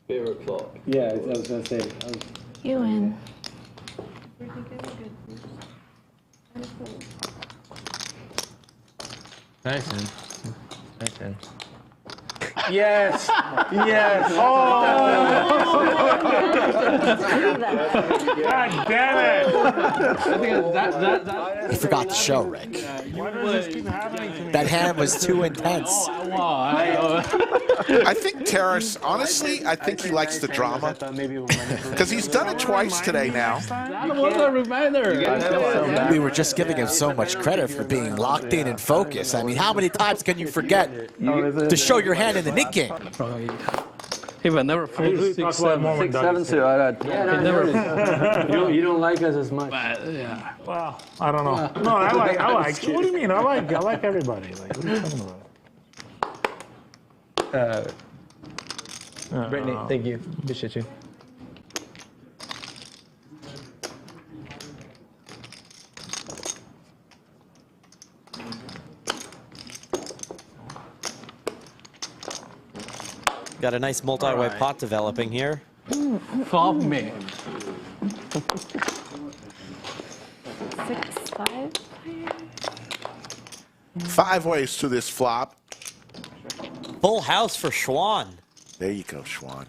Favorite clock. Yeah, I was going to say. You win. Nice hand. Nice hand. Yes! Yes! Oh! God damn it! I think that You forgot to show, Rick. Why does this keep happening to me? That hand was too intense. I think Terrace, honestly, I think he likes the drama. Because he's done it twice today now. That was a reminder. We were just giving him so much credit for being locked in and focused. I mean, how many times can you forget to show your hand in the Nick game? He would never fold 6-7 suit. You don't like us as much. Yeah. Well, I don't know. No, I like. What do you mean? I like everybody. Like, what are you talking about? Brittany, thank you. Appreciate you. Got a nice multi-way pot developing here. Flop me. 6-5. 5 ways to this flop. Full house for Xuan. There you go, Xuan.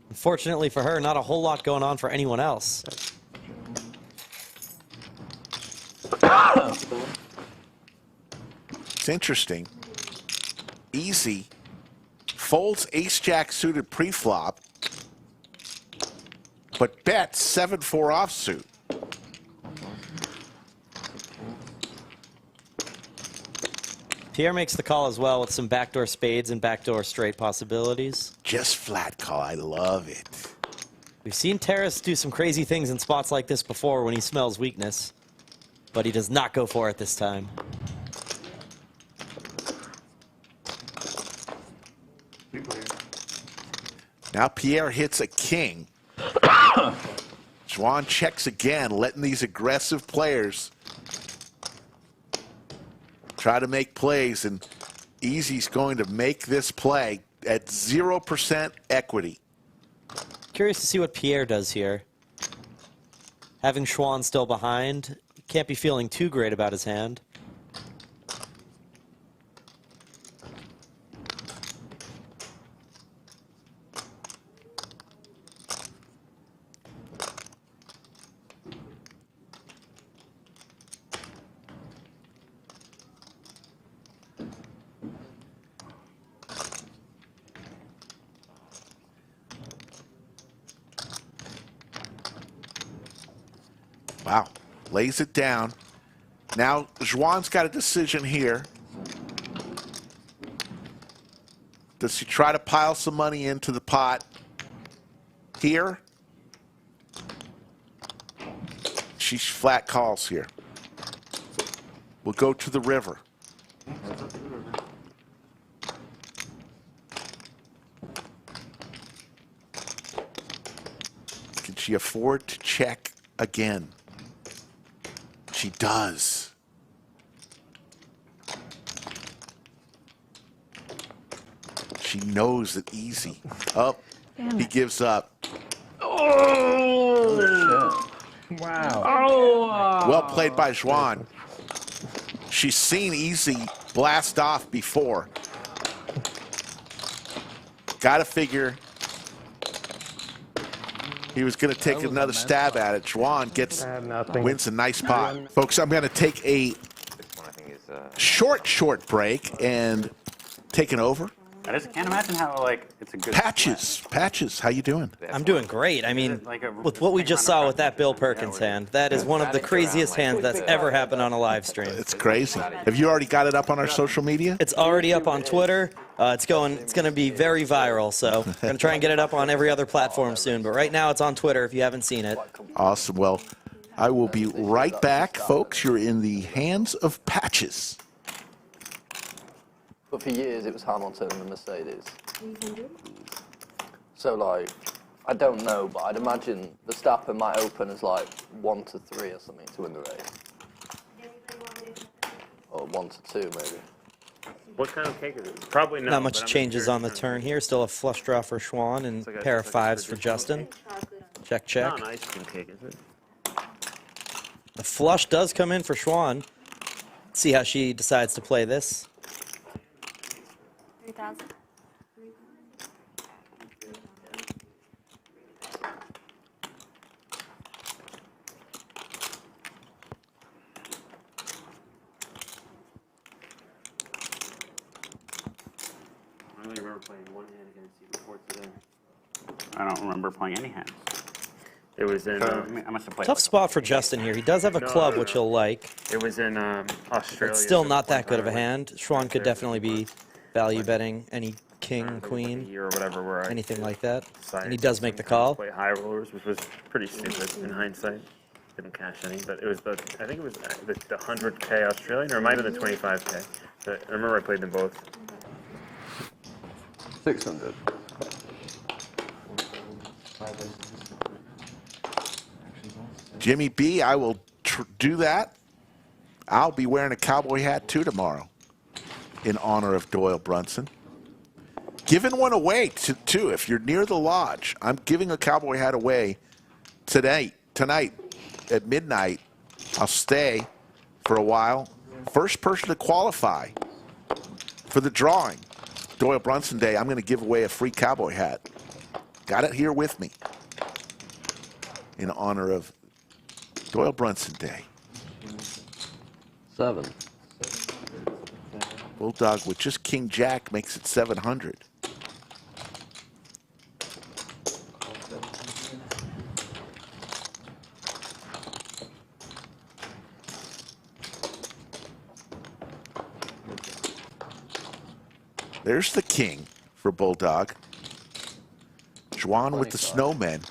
Unfortunately for her, not a whole lot going on for anyone else. It's interesting. Easy folds ace-jack suited pre-flop, but bets 7-4 offsuit. Pierre makes the call as well with some backdoor spades and backdoor straight possibilities. Just flat call. I love it. We've seen Terrace do some crazy things in spots like this before when he smells weakness, but he does not go for it this time. Now Pierre hits a king. Xuan checks again, letting these aggressive players try to make plays, and Easy's going to make this play at 0% equity. Curious to see what Pierre does here. Having Xuan still behind, can't be feeling too great about his hand. Wow, lays it down. Now Xuan's got a decision here. Does he try to pile some money into the pot here? She's flat calls here. We'll go to the river. Can she afford to check again? She does. She knows that easy. Oh, he gives up. Oh! Wow. Oh! Well played by Xuan. She's seen easy blast off before. Gotta figure he was going to take another stab at it. Xuan wins a nice pot. Folks, I'm going to take a short break and taking over. I just can't imagine how, like, it's a good Patches, how you doing? I'm doing great. I mean, with what we just saw with that Bill Perkins hand, that is one of the craziest hands that's ever happened on a live stream. It's crazy. Have you already got it up on our social media? It's already up on Twitter. It's going to be very viral, so I'm going to try and get it up on every other platform soon. But right now it's on Twitter if you haven't seen it. Awesome. Well, I will be right back, folks. You're in the hands of Patches. But for years it was Hamilton and the Mercedes. So like, I don't know, but I'd imagine Verstappen might open as like 1-3 or something to win the race. Or 1-2 maybe. What kind of cake is it? Probably Not much changes on the turn here. Still a flush draw for Xuan and a pair of fives for Justin. Check, check. Not an ice cream cake, is it? The flush does come in for Xuan. See how she decides to play this. 3,000. I only remember playing one hand against you before today. I don't remember playing any hands. It was in. I must have played. Tough spot for Justin here. He does have a club, which he'll like. It was in Australia. It's still not that good of a hand. Xuan could definitely be value betting any king, queen, or whatever, where anything like that. And he does make the call. Play high rollers, which was pretty stupid in hindsight. Didn't cash any, but it was I think it was the 100K Australian, or it might have been the 25K. But I remember I played them both. 600. Jimmy B, I will do that. I'll be wearing a cowboy hat too tomorrow in honor of Doyle Brunson. Giving one away too. If you're near the lodge, I'm giving a cowboy hat away tonight at midnight. I'll stay for a while. First person to qualify for the drawing, Doyle Brunson Day, I'm going to give away a free cowboy hat. Got it here with me in honor of Doyle Brunson Day. 7. Bulldog with just King Jack makes it 700. There's the king for Bulldog. Xuan with the snowmen.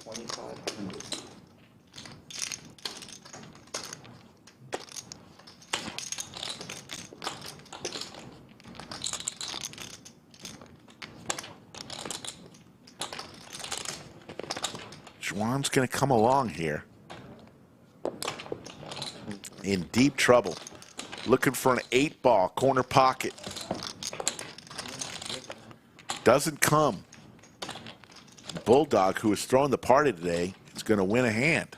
Xuan's going to come along here. In deep trouble. Looking for an 8-ball corner pocket. Doesn't come. Bulldog, who is throwing the party today, is going to win a hand.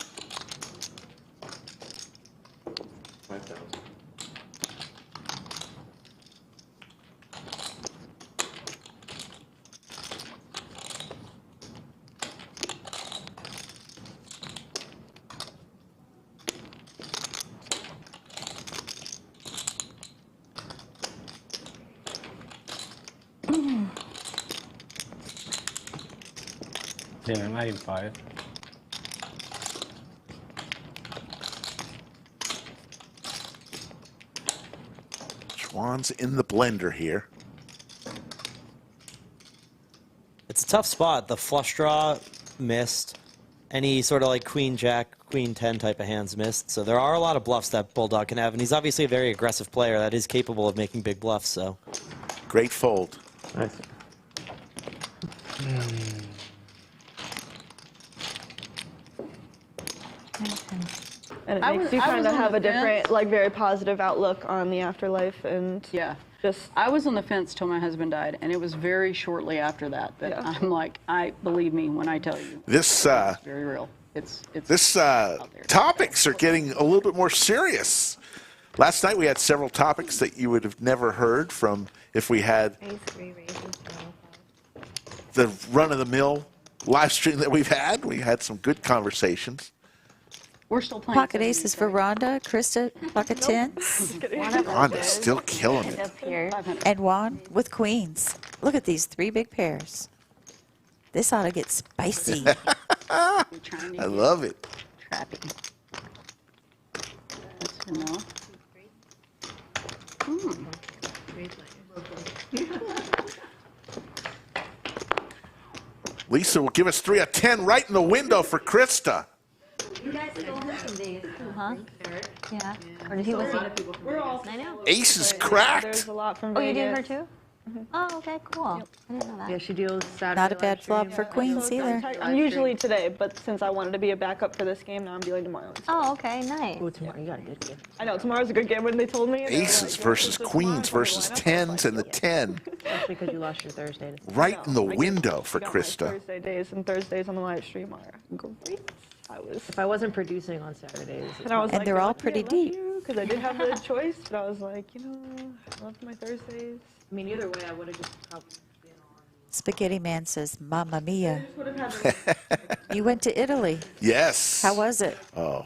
Yeah, not even 5. Xuan's in the blender here. It's a tough spot. The flush draw missed. Any sort of like queen jack, queen 10 type of hands missed. So there are a lot of bluffs that Bulldog can have, and he's obviously a very aggressive player that is capable of making big bluffs. So great fold. Nice. And it I makes was- you I kind was of on have the a different, fence. like, very positive outlook on the afterlife and just. I was on the fence till my husband died, and it was very shortly after that that I'm like, believe me when I tell you. This It's very real. It's topics are getting a little bit more serious. Last night we had several topics that you would have never heard from if we had the run-of-the-mill live stream that we've had. We had some good conversations. We're still playing. Pocket aces for Rhonda, Krista, pocket tens. Rhonda's still killing it. And Juan with queens. Look at these 3 big pairs. This ought to get spicy. I love it. Trappy. That's enough. Lisa will give us 3 of 10 right in the window for Krista. You guys are going some days, huh? Yeah. Or did he listen to people from Vegas? I know. Aces cracked. There's a lot from Oh, you did Vegas. her too? Oh, okay, cool. I didn't know that. Yeah, she deals Saturday. Not a bad flop for queens either. I'm usually today, but since I wanted to be a backup for this game, now I'm dealing tomorrow. Oh, okay, nice. Oh, tomorrow you got a good game. I know tomorrow's a good game when they told me. and they were Aces like, versus queens versus 10s and the 10. Especially because you lost your Thursday. Right in the window for I got my Krista. Thursday days and Thursdays on the live stream are great. If I wasn't producing on Saturdays. And I was And they're all pretty deep. because I did have the choice, but I was like, you know, I love my Thursdays. I mean, either way, I would have just probably been on. Spaghetti Man says, Mamma Mia. Would have had You went to Italy. Yes. How was it? Oh,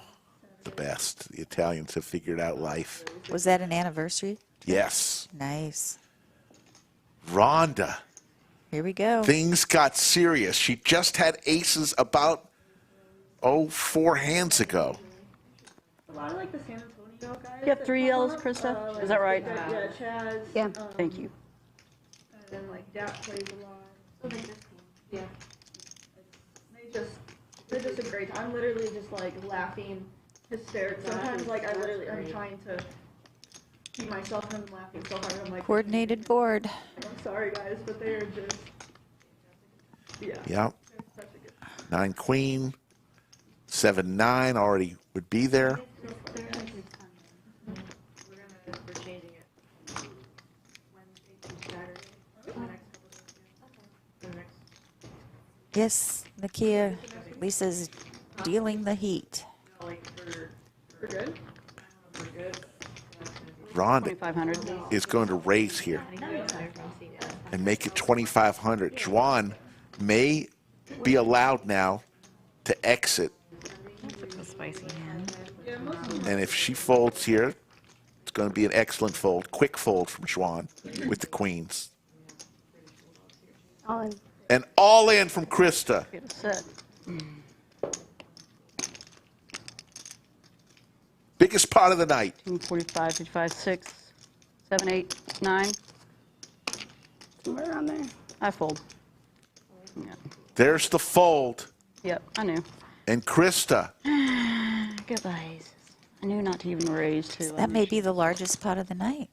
the best. The Italians have figured out life. Was that an anniversary? Yes. Nice. Rhonda. Here we go. Things got serious. She just had aces about, 4 hands ago. a lot of like the San Antonio guys. You have 3 L's, Krista? Is that right? Yeah, Chaz. Yeah. Thank you. And then like Dak plays a lot. So they just, yeah. They're just a great time. I'm literally just like laughing hysterically. Sometimes like I'm trying to keep myself from laughing so hard. I'm like, Coordinated board. I'm sorry guys, but they are just, yeah. Yep. 9 queen, 7-9 already would be there. We're changing it. Wednesday to Saturday. The next. Yes, Nakia. Lisa's dealing the heat. We're good? Rhonda is going to raise here and make it 2,500. Xuan may be allowed now to exit. And if she folds here, it's going to be an excellent fold, quick fold from Xuan with the queens. All in. And all in from Krista. Set. Biggest pot of the night. 45, 55, 6, 7, 8, 9. Somewhere around there. I fold. Yeah. There's the fold. Yep, I knew. And Krista. Goodbye. I knew not to even raise, too. That may be the largest pot of the night.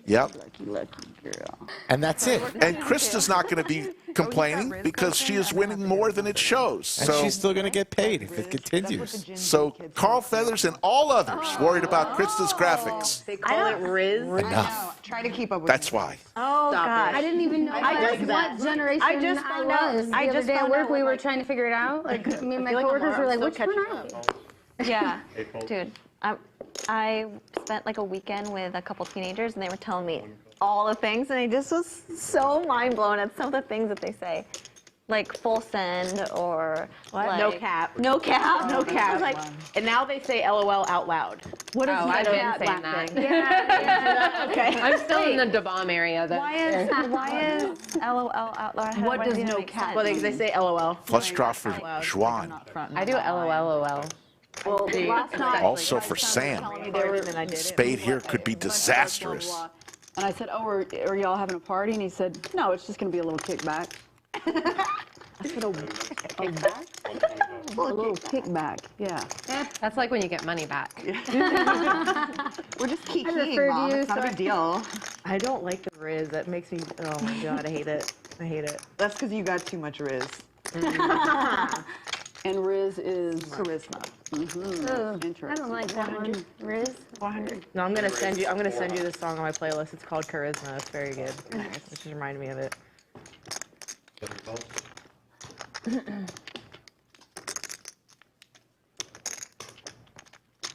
Yep. Lucky girl. And that's it. And Krista's not going to be complaining because she is winning more than it shows. And So she's still going to get paid if it continues. So Carl Feathers and all others worried about Krista's graphics. They call it Riz. Enough. Try to keep up with That's me. why. Oh, gosh. I didn't even know what generation I was. The other day at work, we were trying to figure it out. Like, me and my coworkers were like, which one are we? Yeah, dude. I spent like a weekend with a couple teenagers, and they were telling me all the things, and I just was so mind blown at some of the things that they say, like full send or What? No cap. no cap, No cap. I was like, And now they say LOL out loud. what is I've been that saying black that. thing? Yeah. Okay. I'm still in the DeBomb area. Why is LOL out loud? How- What why does it no make cap? sense? Well, they say LOL. Flush draw for Xuan. I do LOL. Well, last night, Also for Sam. Spade here could be disastrous. And I said, oh, are y'all having a party? And he said, no, it's just going to be a little kickback. I said, a little kickback, yeah. That's like when you get money back. We're just I kikiing, referred Mom. you, It's not a so big deal. I don't like the Riz. That makes me, oh my God, I hate it. I hate it. That's because you got too much Riz. And Riz is charisma. I don't like that one. Riz? 400. No, I'm gonna send you this song on my playlist. It's called Charisma. It's very good. It just reminded me of it.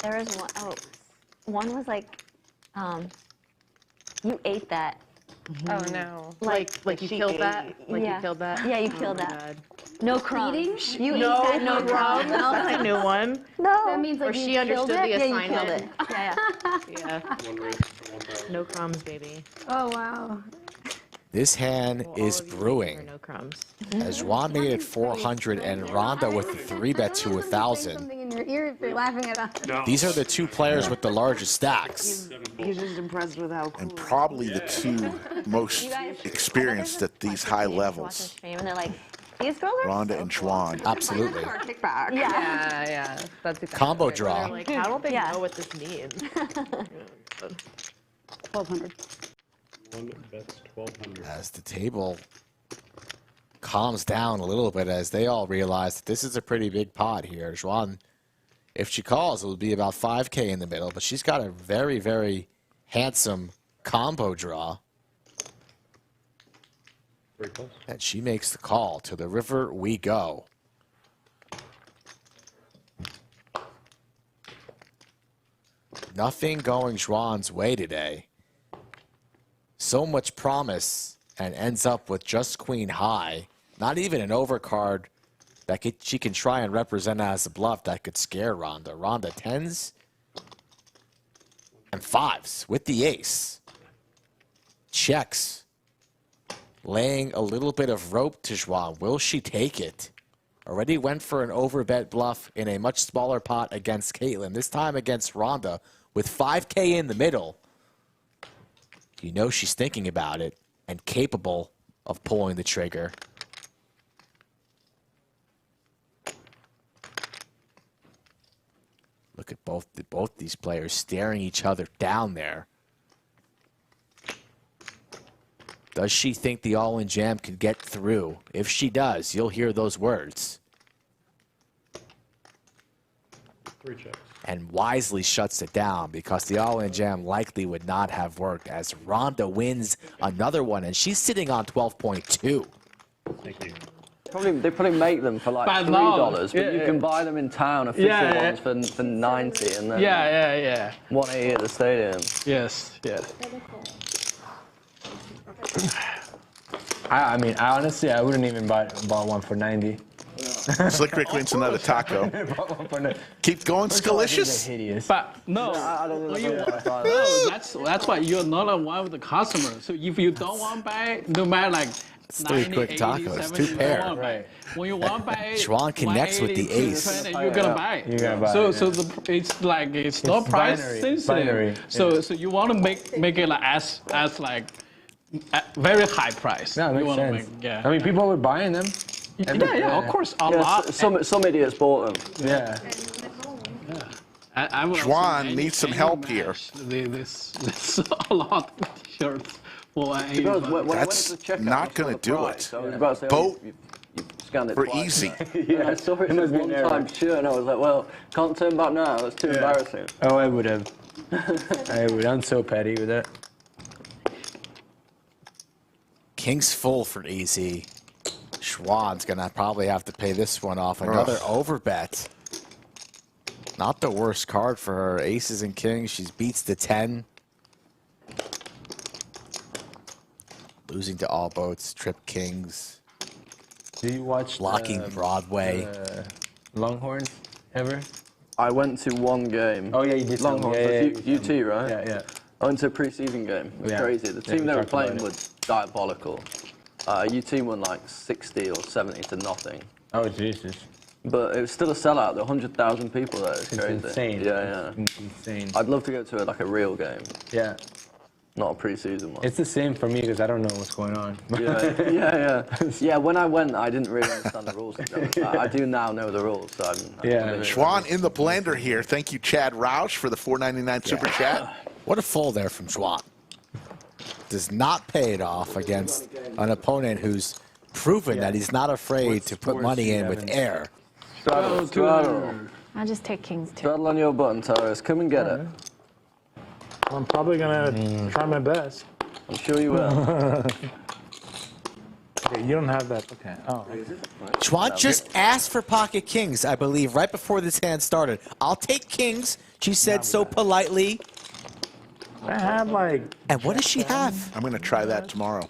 There was one, one was like, you ate that. Oh no! Like you killed that? Like yeah. you killed that? Yeah, you Oh, killed my that. God. No crumbs. You No ate that, no crumbs. crumbs. That's a new one. No. That means like Or you she killed understood it? the Yeah, you assignment. killed it. Yeah, Yeah. No crumbs, baby. Oh, wow. This hand is brewing. No crumbs. As Xuan made it 400 and Rhonda with the 3-bet to 1,000. Something in your ear if you're laughing at us. These are the 2 players with the largest stacks. He's just impressed with how cool. And probably the 2 most experienced at these high levels. And they're like, these girls are Rhonda and Xuan. Absolutely. Kickback. Yeah. That's exactly Combo right. draw. They're like, how don't they Yeah. know what this means? 1,200. One bets 1,200. As the table calms down a little bit as they all realize that this is a pretty big pot here. Xuan, if she calls, it will be about 5K in the middle, but she's got a very, very handsome combo draw. And she makes the call. To the river we go. Nothing going Xuan's way today. So much promise and ends up with just queen high. Not even an overcard that she can try and represent as a bluff that could scare Ronda. Ronda 10s and 5s with the ace. Checks. Laying a little bit of rope to Xuan. Will she take it? Already went for an overbet bluff in a much smaller pot against Caitlin. This time against Ronda with 5K in the middle. You know she's thinking about it and capable of pulling the trigger. Look at both these players staring each other down there. Does she think the all-in jam could get through? If she does, you'll hear those words. 3 checks. And wisely shuts it down because the all-in jam likely would not have worked as Ronda wins another one, and she's sitting on 12.2. Thank you. They probably make them for like $3, but you can buy them in town, official ones for 90, and then 180 at the stadium. Yes, yes. I mean, honestly, I wouldn't even buy one for 90. Slick Rick wins another taco. Keep going, Scalicious. But no, that's why you're not a one with the customer. So if you don't want to buy, no matter like It's 3 quick tacos, 2 pair. Right. When you want to buy, Xuan connects with the ace. You're gonna buy it. You gotta buy so it. So it's like it's not price sensitive. Binary. So you want to make it like as like a very high price. No, it makes sense. I mean, people were buying them. Yeah, of course, a lot. Some idiots bought them. Yeah. Xuan needs some help here. This a lot of t-shirts for That's not going to do it. Boat for easy. Yeah, I saw it as one time shirt and I was like, well, can't turn back now. That's too embarrassing. Oh, I would have. I would. I'm so petty with that. King's full for easy. Xuan's gonna probably have to pay this one off. Another overbet. Not the worst card for her. Aces and kings. She beats the 10. Losing to all boats. Trip kings. Do you watch blocking Broadway? Longhorns ever? I went to one game. Oh yeah, you did. Longhorns, UT, right? Yeah, yeah. I went to a pre-season game. It was crazy. The team they were playing was diabolical. UT won like 60 or 70 to nothing. Oh Jesus! But it was still a sellout. There were 100,000 people there. It's crazy. Insane. Yeah, yeah. It's insane. I'd love to go to like a real game. Yeah. Not a pre-season one. It's the same for me because I don't know what's going on. Yeah. Yeah, when I went, I didn't really understand the rules. I do now know the rules. So Xuan in the blender here. Thank you, Chad Roush, for the $4.99 super chat. What a full there from Xuan. Does not pay it off against an opponent who's proven that he's not afraid to put money in with air. Straddle. I'll just take kings too. Straddle on your button, Taurus. Come and get it. I'm probably gonna try my best. I'm sure you will. Okay, you don't have that. Okay. Oh. Xuan just asked for pocket kings, I believe, right before this hand started. I'll take kings, she said so politely. I have like. And what does she have? I'm going to try that tomorrow.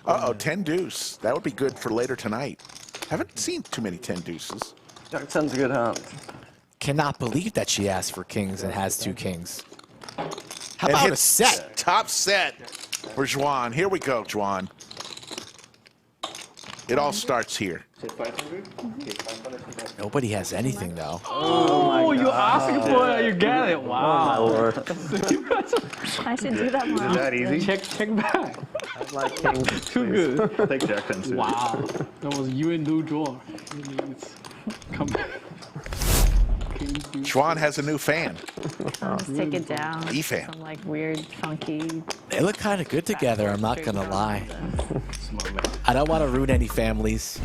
Uh-oh, 10 deuce. That would be good for later tonight. Haven't seen too many 10 deuces. Jack 10's a good hand. Cannot believe that she asked for kings and has 2 kings. How And about a hits set? Top set for Xuan. Here we go, Xuan. It all starts here. Nobody has anything, though. Oh, you asking for it, you get it. Wow. I should do that more. Is that easy? Check back. I'd like kings. Too good. Take Jack 10 suited. Wow. That was you and no draw. Come back. Xuan has a new fan. I'll just take it down. E-fan. Some like weird, funky. They look kind of good together, I'm not going to lie. I don't want to ruin any families.